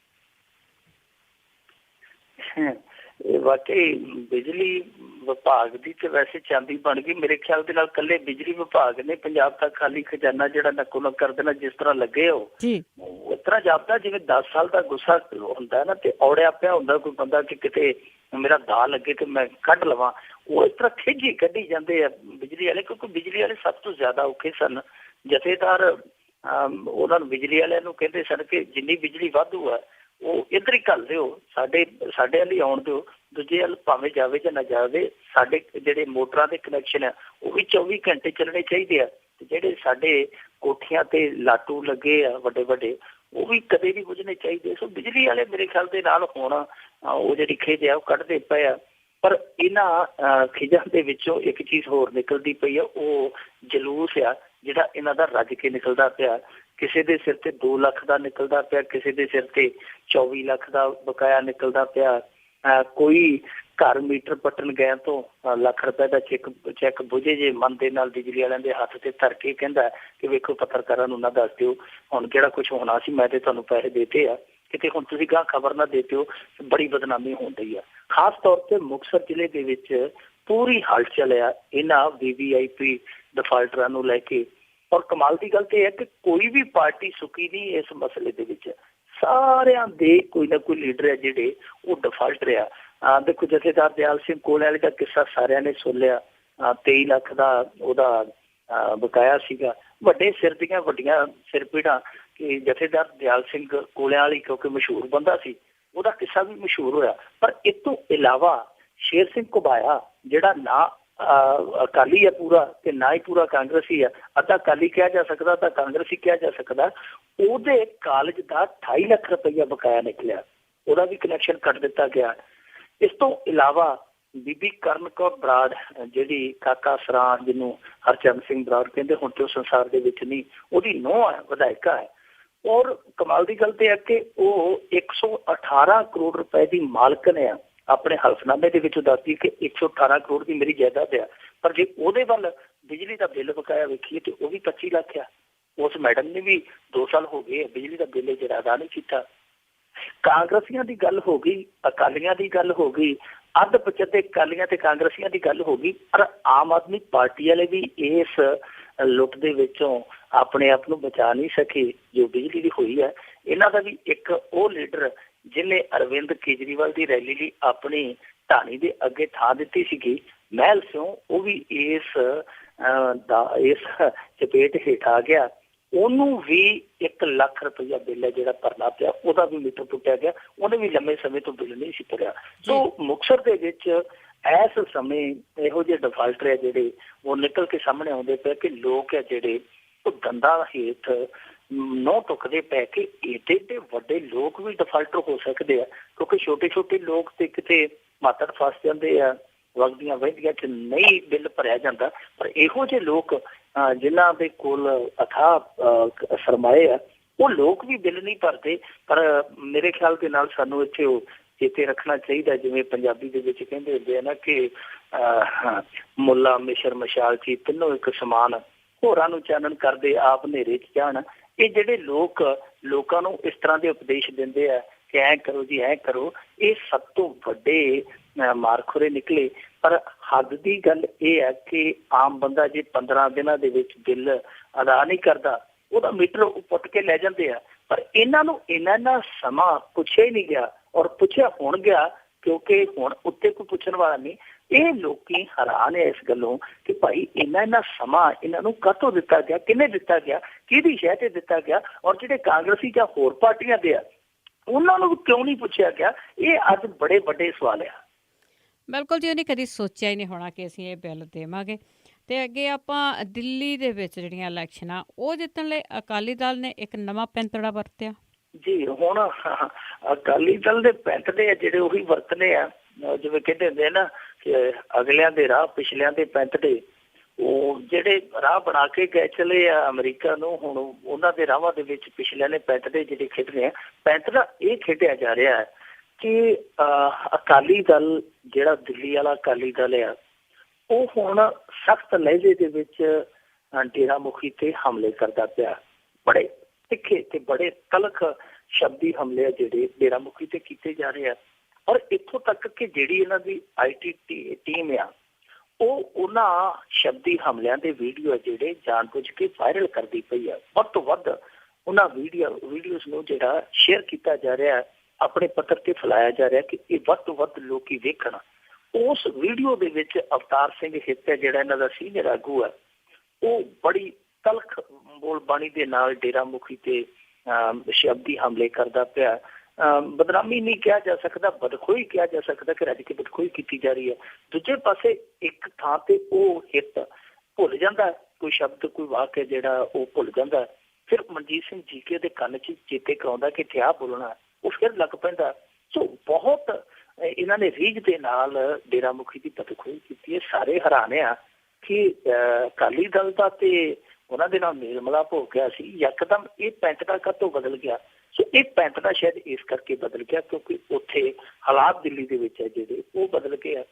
ਇਹ ਵਾਕਈ ਬਿਜਲੀ ਵਿਭਾਗ ਦੀ ਤੇ ਵੈਸੇ ਚਾਂਦੀ ਬਣ ਗਈ ਮੇਰੇ ਖਿਆਲ ਦੇ ਨਾਲ। ਇਕੱਲੇ ਬਿਜਲੀ ਵਿਭਾਗ ਨੇ ਪੰਜਾਬ ਦਾ ਖਾਲੀ ਖਜ਼ਾਨਾ ਜਿਹੜਾ ਨੱਕੋ ਨੱਕ ਕਰ ਦੇਣਾ ਜਿਸ ਤਰ੍ਹਾਂ ਲੱਗੇ ਉਹ ਇਸ ਤਰ੍ਹਾਂ ਜਾਪਦਾ ਜਿਵੇਂ 10 ਸਾਲ ਦਾ ਗੁੱਸਾ ਹੁੰਦਾ ਨਾ ਤੇ ਔੜਿਆ ਪਿਆ ਹੁੰਦਾ ਕੋਈ ਬੰਦਾ ਕਿ ਕਿਤੇ ਮੇਰਾ ਦਾ ਲੱਗੇ ਤੇ ਮੈਂ ਕੱਢ ਲਵਾਂ, ਉਹ ਇਸ ਤਰ੍ਹਾਂ ਖਿੱਚੀ ਕੱਢੀ ਜਾਂਦੇ ਆ ਬਿਜਲੀ ਵਾਲੇ, ਕਿਉਂਕਿ ਬਿਜਲੀ ਵਾਲੇ ਸਭ ਤੋਂ ਜ਼ਿਆਦਾ ਔਖੇ ਸਨ। ਜਥੇਦਾਰ ਉਹਨਾਂ ਨੂੰ ਬਿਜਲੀ ਵਾਲਿਆਂ ਨੂੰ ਕਹਿੰਦੇ ਸਨ ਕਿ ਜਿੰਨੀ ਬਿਜਲੀ ਵਾਧੂ ਹੈ ਉਹ ਇੱਧਰ ਹੀ ਘੱਲ ਦਿਓ, ਸਾਡੇ ਵੱਲ ਹੀ ਆਉਣ ਦਿਓ, ਦੂਜੇ ਵੱਲ ਭਾਵੇਂ ਜਾਵੇ ਜਾਂ ਨਾ ਜਾਵੇ। ਸਾਡੇ ਜਿਹੜੇ ਮੋਟਰਾਂ ਦੇ ਕਨੈਕਸ਼ਨ ਆ ਉਹ ਵੀ 24 ਘੰਟੇ ਚੱਲਣੇ ਚਾਹੀਦੇ ਆ, ਤੇ ਜਿਹੜੇ ਸਾਡੇ ਕੋਠੀਆਂ ਤੇ ਲਾਟੂ ਲੱਗੇ ਆ ਵੱਡੇ ਵੱਡੇ ਉਹ ਵੀ ਕਦੇ ਵੀ ਬੁਝਣੇ ਚਾਹੀਦੇ। ਸੋ ਬਿਜਲੀ ਵਾਲੇ ਮੇਰੇ ਖਿਆਲ ਦੇ ਨਾਲ ਹੁਣ ਉਹ ਜਿਹੜੀ ਖਿੱਚ ਆ ਉਹ ਕੱਢਦੇ ਪਏ ਆ। ਪਰ ਇਹਨਾਂ ਖਿਜਾਂ ਦੇ ਵਿੱਚੋਂ ਇੱਕ ਚੀਜ਼ ਹੋਰ ਨਿਕਲਦੀ ਪਈ ਆ, ਉਹ ਜਲੂਸ ਆ ਜਿਹੜਾ ਇਹਨਾਂ ਦਾ ਰੱਜ ਕੇ ਨਿਕਲਦਾ ਪਿਆ। ਕਿਸੇ ਦੇ ਸਿਰ ਤੇ 2 ਲੱਖ ਦਾ ਨਿਕਲਦਾ ਪਿਆ, ਕਿਸੇ ਦੇ ਸਿਰ ਤੇ 24 ਲੱਖ ਦਾ ਬਕਾਇਆ ਨਿਕਲਦਾ ਪਿਆ। ਕੋਈ ਘਰ ਮੀਟਰ ਪੱਟਣ ਗਿਆ ਤੋਂ ਲੱਖ ਰੁਪਏ ਦਾ ਚੈੱਕ ਬੁਝੇ ਜੇ ਮਨ ਦੇ ਨਾਲ ਬਿਜਲੀ ਵਾਲਿਆਂ ਦੇ ਹੱਥ ਤੇ ਧਰ ਕੇ ਕਹਿੰਦਾ ਕਿ ਵੇਖੋ ਪੱਤਰਕਾਰਾਂ ਨੂੰ ਨਾ ਦੱਸ ਦਿਓ ਹੁਣ ਜਿਹੜਾ ਕੁਛ ਹੋਣਾ ਸੀ, ਮੈਂ ਤੇ ਤੁਹਾਨੂੰ ਪੈਸੇ ਦੇਤੇ ਆ, ਕਿਤੇ ਹੁਣ ਤੁਸੀਂ ਗਾਂ ਖਬਰ ਨਾ ਦੇ ਦਿਓ, ਬੜੀ ਬਦਨਾਮੀ ਹੋਣ ਡਈ ਆ। ਖਾਸ ਤੌਰ ਤੇ ਮੁਕਤਸਰ ਜ਼ਿਲ੍ਹੇ ਦੇ ਵਿੱਚ ਪੂਰੀ ਹਲਚਲ ਆ ਇਹਨਾਂ VVIP ਡਿਫਾਲਟਰਾਂ ਨੂੰ ਲੈ ਕੇ। ਔਰ ਕਮਾਲ ਦੀ ਗੱਲ ਤੇ ਹੈ ਕਿ ਕੋਈ ਵੀ ਪਾਰਟੀ ਸੁੱਕੀ ਨਹੀਂ ਇਸ ਮਸਲੇ ਦੇ ਵਿੱਚ, ਸਾਰਿਆਂ ਦੇ ਕੋਈ ਨਾ ਕੋਈ ਲੀਡਰ ਹੈ ਜਿਹੜੇ ਉਹ ਡਿਫਾਲਟਰ ਆ। ਦੇਖੋ ਜਥੇਦਾਰ ਦਿਆਲ ਸਿੰਘ ਕੋਲੇ ਵਾਲੇ ਦਾ ਕਿੱਸਾ ਸਾਰਿਆਂ ਨੇ ਸੁਣ ਲਿਆ, 23 ਲੱਖ ਦਾ ਉਹਦਾ ਬਕਾਇਆ ਸੀਗਾ। ਵੱਡੇ ਸਿਰ ਦੀਆਂ ਵੱਡੀਆਂ ਸਿਰਪੀੜਾਂ ਕਿ ਜਥੇਦਾਰ ਦਿਆਲ ਸਿੰਘ ਕੋਲਿਆਂ ਵਾਲੀ ਕਿਉਂਕਿ ਮਸ਼ਹੂਰ ਬੰਦਾ ਸੀ, ਉਹਦਾ ਕਿੱਸਾ ਵੀ ਮਸ਼ਹੂਰ ਹੋਇਆ। ਪਰ ਇਸ ਤੋਂ ਇਲਾਵਾ ਸ਼ੇਰ ਸਿੰਘ ਘੁਬਾਇਆ ਜਿਹੜਾ ਨਾ ਅਕਾਲੀ ਆ ਪੂਰਾ ਤੇ ਨਾ ਹੀ ਪੂਰਾ ਕਾਂਗਰਸੀ ਆ, ਅੱਧਾ ਅਕਾਲੀ ਕਿਹਾ ਜਾ ਸਕਦਾ ਤਾਂ ਕਾਂਗਰਸੀ ਕਿਹਾ ਜਾ ਸਕਦਾ, ਉਹਦੇ ਕਾਲਜ ਦਾ 28 ਲੱਖ ਰੁਪਈਆ ਬਕਾਇਆ ਨਿਕਲਿਆ, ਉਹਦਾ ਵੀ ਕਨੈਕਸ਼ਨ ਕੱਟ ਦਿੱਤਾ ਗਿਆ। ਇਸ ਤੋਂ ਇਲਾਵਾ ਬੀਬੀ ਕਰਨ ਕੌਰ ਬਰਾੜ ਜਿਹੜੀ ਕਾਕਾ ਸਰਾਂ ਜਿਹਨੂੰ ਹਰਚੰਦ ਸਿੰਘ ਬਰਾੜ ਕਹਿੰਦੇ, ਹੁਣ ਤੇ ਉਹ ਸੰਸਾਰ ਦੇ ਵਿੱਚ ਨਹੀਂ, ਉਹਦੀ ਨੂੰਹ ਹੈ, ਵਿਧਾਇਕਾ ਹੈ। ਔਰ ਕਮਾਲ ਦੀ ਗੱਲ ਤੇ ਹੈ ਕਿ ਉਹ 118 ਕਰੋੜ ਰੁਪਏ ਦੀ ਮਾਲਕਨ ਆ। ਆਪਣੇ ਹਲਫਨਾਮੇ ਦੇ ਵਿੱਚ ਦੱਸਦੀ ਕਿ 118 ਕਰੋੜ ਦੀ ਮੇਰੀ ਜਾਇਦਾਦ ਆ, ਪਰ ਜੇ ਉਹਦੇ ਵੱਲ ਬਿਜਲੀ ਦਾ ਬਿੱਲ ਬਕਾਇਆ ਵੇਖੀਏ ਤੇ ਉਹ ਵੀ 25 ਲੱਖ ਆ। ਉਸ ਮੈਡਮ ਨੇ ਵੀ 2 ਸਾਲ ਹੋ ਗਏ ਬਿਜਲੀ ਦਾ ਬਿੱਲ ਜਿਹੜਾ ਅਦਾ ਨਹੀਂ ਕੀਤਾ। ਕਾਂਗਰਸੀਆਂ ਦੀ ਗੱਲ ਹੋ ਗਈ, ਅਕਾਲੀਆਂ ਦੀ ਗੱਲ ਹੋ ਗਈ, ਅੱਧ ਪਚੱਤੇ ਅਕਾਲੀਆਂ ਤੇ ਕਾਂਗਰਸੀਆਂ ਦੀ ਗੱਲ ਹੋ ਗਈ, ਪਰ ਆਮ ਆਦਮੀ ਪਾਰਟੀ ਵਾਲੇ ਵੀ ਇਸ ਲੁੱਟ ਦੇ ਵਿੱਚੋਂ ਆਪਣੇ ਆਪ ਨੂੰ ਬਚਾ ਨਹੀਂ ਸਕੇ ਜੋ ਬਿਜਲੀ ਦੀ ਹੋਈ ਹੈ। ਇਹਨਾਂ ਦਾ ਵੀ ਇੱਕ ਉਹ ਲੀਡਰ ਜਿਹਨੇ ਅਰਵਿੰਦ ਕੇਜਰੀਵਾਲ ਦੀ ਰੈਲੀ ਲਈ ਆਪਣੀ ਢਾਣੀ ਦੇ ਅੱਗੇ ਥਾਂ ਦਿੱਤੀ ਸੀਗੀ ਮਹਿਲ ਸਿਉਂ, ਉਹ ਵੀ ਇਸ ਚਪੇਟ ਹੇਠ ਆ ਗਿਆ। ਉਹਨੂੰ ਵੀ 1 ਲੱਖ ਰੁਪਈਆ ਬਿੱਲ ਹੈ ਜਿਹੜਾ ਭਰਨਾ ਪਿਆ, ਉਹਦਾ ਵੀ ਮੀਟਰ ਪੁੱਟਿਆ ਗਿਆ, ਉਹਨੇ ਵੀ ਲੰਮੇ ਸਮੇਂ ਤੋਂ ਬਿੱਲ ਨਹੀਂ ਸੀ ਭਰਿਆ। ਸੋ ਮੁਕਤਸਰ ਦੇ ਵਿੱਚ ਇਸ ਸਮੇਂ ਇਹੋ ਜਿਹੇ ਡਿਫਾਲਟਰ ਹੈ ਜਿਹੜੇ ਉਹ ਨਿਕਲ ਕੇ ਸਾਹਮਣੇ ਆਉਂਦੇ ਪਏ ਕਿ ਲੋਕ ਹੈ ਜਿਹੜੇ ਉਹ ਦੰਦਾਂ ਹੇਠ ਨਹੁੰ ਟੁੱਕਦੇ ਪੈ ਕੇ ਏਡੇ ਵੱਡੇ ਲੋਕ ਵੀ ਡਿਫਾਲਟਰ ਹੋ ਸਕਦੇ ਆ, ਕਿਉਂਕਿ ਛੋਟੇ ਛੋਟੇ ਲੋਕ ਤੇ ਕਿਤੇ ਮਾਤੜ ਫਸ ਜਾਂਦੇ ਆ, ਵਗਦੀਆਂ ਵਹਿੰਦੀਆਂ ਚ ਨਹੀਂ ਬਿੱਲ ਭਰਿਆ ਜਾਂਦਾ। ਪਰ ਇਹੋ ਜਿਹੇ ਲੋਕ ਜਿਨ੍ਹਾਂ ਦੇ ਕੋਲ ਅਥਾਹ ਸਰਮਾਏ ਆ, ਉਹ ਲੋਕ ਵੀ ਬਿੱਲ ਨਹੀਂ ਭਰਦੇ। ਪਰ ਮੇਰੇ ਖਿਆਲ ਦੇ ਨਾਲ ਸਾਨੂੰ ਇੱਥੇ ਉਹ ਚੇਤੇ ਰੱਖਣਾ ਚਾਹੀਦਾ, ਜਿਵੇਂ ਪੰਜਾਬੀ ਦੇ ਵਿੱਚ ਕਹਿੰਦੇ ਹੁੰਦੇ ਆ ਨਾ ਕਿ ਮੁੱਲਾ ਮਿਸ਼ਰ ਮਸ਼ਾਲ ਚੀ ਤਿੰਨੋਂ ਇੱਕ ਸਮਾਨ, ਹੋਰਾਂ ਨੂੰ ਚਾਨਣ ਕਰਦੇ ਆਪ ਹਨੇਰੇ ਚ ਜਾਣ। ਇਹ ਜਿਹੜੇ ਲੋਕਾਂ ਨੂੰ ਇਸ ਤਰ੍ਹਾਂ ਦੇ ਉਪਦੇਸ਼ ਦਿੰਦੇ ਆ ਕਿ ਐਂ ਕਰੋ ਜੀ ਐਂ ਕਰੋ, ਇਹ ਸਭ ਤੋਂ ਵੱਡੇ ਮਾਰਖੁਰੇ ਨਿਕਲੇ। ਪਰ ਹੱਦ ਦੀ ਗੱਲ ਇਹ ਹੈ ਕਿ ਆਮ ਬੰਦਾ ਜੇ 15 ਦਿਨਾਂ ਦੇ ਵਿੱਚ ਬਿੱਲ ਅਦਾ ਨਹੀਂ ਕਰਦਾ, ਉਹਦਾ ਮੀਟਰ ਪੁੱਟ ਕੇ ਲੈ ਜਾਂਦੇ ਆ। ਪਰ ਇਹਨਾਂ ਨੂੰ ਇੰਨਾ ਸਮਾਂ ਪੁੱਛਿਆ ਹੀ ਨਹੀਂ ਗਿਆ, ਔਰ ਪੁੱਛਿਆ ਹੁਣ ਗਿਆ ਕਿਉਂਕਿ ਹੁਣ ਉੱਤੇ ਕੋਈ ਪੁੱਛਣ ਵਾਲਾ ਨਹੀਂ। ਇਹ ਲੋਕੀ ਹੈਰਾਨ ਹੈ ਇਸ ਗੱਲੋਂ ਕਿ ਭਾਈ ਇੰਨਾ ਸਮਾਂ ਇਹਨਾਂ ਨੂੰ ਕਾਹਤੋਂ ਦਿੱਤਾ ਗਿਆ, ਕਿਹਨੇ ਦਿੱਤਾ ਗਿਆ, ਕਿਹਦੀ ਸ਼ਹਿ ਤੇ ਦਿੱਤਾ ਗਿਆ, ਔਰ ਜਿਹੜੇ ਕਾਂਗਰਸੀ ਜਾਂ ਹੋਰ ਪਾਰਟੀਆਂ ਦੇ ਆ ਉਹਨਾਂ ਨੂੰ ਕਿਉਂ ਨਹੀਂ ਪੁੱਛਿਆ ਗਿਆ। ਇਹ ਅੱਜ ਬੜੇ ਵੱਡੇ ਸਵਾਲ ਆ। ਬਿਲਕੁਲ ਜੀ, ਉਹਨੇ ਕਦੀ ਸੋਚਿਆ ਹੀ ਨਹੀਂ ਹੋਣਾ ਕਿ ਅਸੀਂ ਇਹ ਬਿੱਲ ਦੇਵਾਂਗੇ। ਤੇ ਅੱਗੇ ਆਪਾਂ ਦਿੱਲੀ ਦੇ ਵਿੱਚ ਜਿਹੜੀਆਂ ਇਲੈਕਸ਼ਨਾਂ ਉਹ ਜਿੱਤਣ ਲਈ ਅਕਾਲੀ ਦਲ ਨੇ ਇੱਕ ਨਵਾਂ ਪੈਂਤੜਾ ਵਰਤਿਆ ਜੀ। ਹੁਣ ਅਕਾਲੀ ਦਲ ਦੇ ਪੈਂਤੜੇ ਆ ਜਿਹੜੇ ਉਹੀ ਵਰਤਨੇ ਆ, ਜਿਵੇਂ ਕਹਿੰਦੇ ਹੁੰਦੇ ਨਾ ਕਿ ਅਗਲਿਆਂ ਦੇ ਰਾਹ ਪਿਛਲਿਆਂ ਦੇ ਪੈਂਤੜੇ। ਉਹ ਜਿਹੜੇ ਰਾਹ ਬਣਾ ਕੇ ਗਏ ਚਲੇ ਆ ਅਮਰੀਕਾ ਨੂੰ, ਹੁਣ ਉਹਨਾਂ ਦੇ ਰਾਹਾਂ ਦੇ ਵਿੱਚ ਪਿਛਲਿਆਂ ਨੇ ਪੈਂਤੜੇ ਜਿਹੜੇ ਖੇਡ ਰਹੇ ਆ। ਪੈਂਤੜਾ ਇਹ ਖੇਡਿਆ ਜਾ ਰਿਹਾ ਹੈ ਕਿ ਅਕਾਲੀ ਦਲ ਜਿਹੜਾ ਦਿੱਲੀ ਵਾਲਾ ਅਕਾਲੀ ਦਲ ਆ ਉਹ ਹੁਣ ਸਖਤ ਲਹਿਜੇ ਦੇ ਵਿੱਚ ਡੇਰਾ ਮੁਖੀ ਤੇ ਹਮਲੇ ਕਰਦਾ ਪਿਆ। ਬੜੇ ਤਿੱਖੇ ਤੇ ਬੜੇ ਤਲਖ ਸ਼ਬਦੀ ਹਮਲੇ ਆ ਜਿਹੜੇ ਡੇਰਾ ਮੁਖੀ ਤੇ ਕੀਤੇ ਜਾ ਰਹੇ ਆ। ਔਰ ਇੱਥੋਂ ਤੱਕ ਕਿ ਜਿਹੜੀ ਇਹਨਾਂ ਦੀ IT ਟੀਮ ਆ ਉਹ ਉਹਨਾਂ ਸ਼ਬਦੀ ਹਮਲਿਆਂ ਦੇ ਵੀਡੀਓ ਜਿਹੜੇ ਜਾਣਬੁੱਝ ਕੇ ਵਾਇਰਲ ਕਰਦੀ ਪਈ ਆ। ਵੱਧ ਤੋਂ ਵੱਧ ਉਹਨਾਂ ਵੀਡੀਓਜ਼ ਨੂੰ ਜਿਹੜਾ ਸ਼ੇਅਰ ਕੀਤਾ ਜਾ ਰਿਹਾ, ਆਪਣੇ ਪੱਧਰ ਤੇ ਫੈਲਾਇਆ ਜਾ ਰਿਹਾ ਕਿ ਇਹ ਵੱਧ ਤੋਂ ਵੱਧ ਲੋਕੀ ਵੇਖਣ। ਉਸ ਵੀਡੀਓ ਦੇ ਵਿੱਚ ਅਵਤਾਰ ਸਿੰਘ ਹਿੱਤ ਜਿਹੜਾ ਇਹਨਾਂ ਦਾ ਸੀਨੀਅਰ ਆਗੂ ਹੈ ਉਹ ਬੜੀ ਤਲਖ ਬੋਲਬਾਣੀ ਦੇ ਨਾਲ ਡੇਰਾ ਮੁਖੀ ਤੇ ਸ਼ਬਦੀ ਹਮਲੇ ਕਰਦਾ ਪਿਆ। ਬਦਨਾਮੀ ਨਹੀਂ ਕਿਹਾ ਜਾ ਸਕਦਾ, ਬਦਖੋਈ ਕਿਹਾ ਜਾ ਸਕਦਾ ਕਿ ਰੱਜ ਕੇ ਬਦਖੋਈ ਕੀਤੀ ਜਾ ਰਹੀ ਹੈ। ਦੂਜੇ ਪਾਸੇ ਇੱਕ ਥਾਂ ਤੇ ਉਹ ਹਿੱਤ ਭੁੱਲ ਜਾਂਦਾ, ਕੋਈ ਸ਼ਬਦ ਕੋਈ ਵਾਕ ਜਿਹੜਾ ਉਹ ਭੁੱਲ ਜਾਂਦਾ। ਫਿਰ ਮਨਜੀਤ ਸਿੰਘ ਜੀਕੇ ਦੇ ਕੰਨ 'ਚ ਚੇਤੇ ਕਰਾਉਂਦਾ ਕਿ ਇੱਥੇ ਆਹ ਬੋਲਣਾ, ਉਹ ਫਿਰ ਲੱਗ ਪੈਂਦਾ। ਸੋ ਬਹੁਤ ਇਹਨਾਂ ਨੇ ਰੀਝ ਦੇ ਨਾਲ ਡੇਰਾ ਮੁਖੀ ਦੀ ਬਦਖੋਈ ਕੀਤੀ ਹੈ। ਸਾਰੇ ਹੈਰਾਨ ਆ ਕਿ ਅਕਾਲੀ ਦਲ ਦਾ ਤੇ ਉਹਨਾਂ ਦੇ ਨਾਲ ਮੇਲ ਮਿਲਾਪ ਹੋ ਗਿਆ ਸੀ, ਯਕਦਮ ਇਹ ਪੈਂਤੜਾ ਕਾਹਤੋਂ ਬਦਲ ਗਿਆ। ਸੋ ਇਹ ਪੈਂਤੜਾ ਸ਼ਾਇਦ ਇਸ ਕਰਕੇ ਬਦਲ ਗਿਆ ਕਿਉਂਕਿ ਉੱਥੇ ਹਾਲਾਤ ਦਿੱਲੀ ਦੇ ਵਿੱਚ ਹੈ ਜਿਹੜੇ ਉਹ ਬਦਲ ਗਏ ਆ।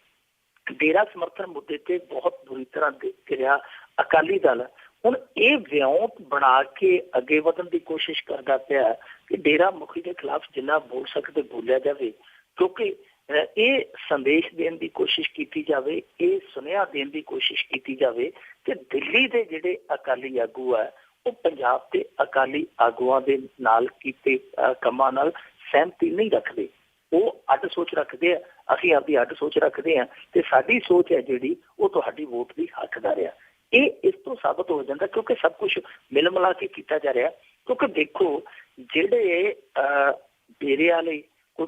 ਡੇਰਾ ਸਮਰਥਨ ਮੁੱਦੇ ਤੇ ਬਹੁਤ ਬੁਰੀ ਤਰ੍ਹਾਂ ਗਿਰਿਆ ਅਕਾਲੀ ਦਲ। ਹੁਣ ਇਹ ਵਿਉਂਤ ਬਣਾ ਕੇ ਅੱਗੇ ਵਧਣ ਦੀ ਕੋਸ਼ਿਸ਼ ਕਰਦਾ ਪਿਆ ਕਿ ਡੇਰਾ ਮੁਖੀ ਦੇ ਖਿਲਾਫ ਜਿੰਨਾ ਬੋਲ ਸਕਦੇ ਬੋਲਿਆ ਜਾਵੇ, ਕਿਉਂਕਿ ਇਹ ਸੰਦੇਸ਼ ਦੇਣ ਦੀ ਕੋਸ਼ਿਸ਼ ਕੀਤੀ ਜਾਵੇ, ਇਹ ਸੁਨੇਹਾ ਦੇਣ ਦੀ ਕੋਸ਼ਿਸ਼ ਕੀਤੀ ਜਾਵੇ ਕਿ ਦਿੱਲੀ ਦੇ ਜਿਹੜੇ ਅਕਾਲੀ ਆਗੂ ਆ ਉਹ ਪੰਜਾਬ ਦੇ ਅਕਾਲੀ ਆਗੂਆਂ ਦੇ ਨਾਲ ਕੀਤੇ ਕੰਮਾਂ ਨਾਲ ਸਹਿਮਤੀ ਨਹੀਂ ਰੱਖਦੇ। ਉਹ ਅੱਡ ਸੋਚ ਰੱਖਦੇ ਆ, ਅਸੀਂ ਆਪਦੀ ਅੱਡ ਸੋਚ ਰੱਖਦੇ ਹਾਂ ਤੇ ਸਾਡੀ ਸੋਚ ਹੈ ਜਿਹੜੀ ਉਹ ਤੁਹਾਡੀ ਵੋਟ ਦੀ ਹੱਕਦਾਰ ਆ। ਇਹ ਇਸ ਤੋਂ ਸਾਬਤ ਹੋ ਜਾਂਦਾ ਕਿਉਂਕਿ ਸਭ ਕੁਛ ਮਿਲ ਮਿਲਾ ਕੇ ਕੀਤਾ ਜਾ ਰਿਹਾ। ਕਿਉਂਕਿ ਦੇਖੋ ਜਿਹੜੇ ਡੇਰੇ ਵਾਲੇ ਕੋਈ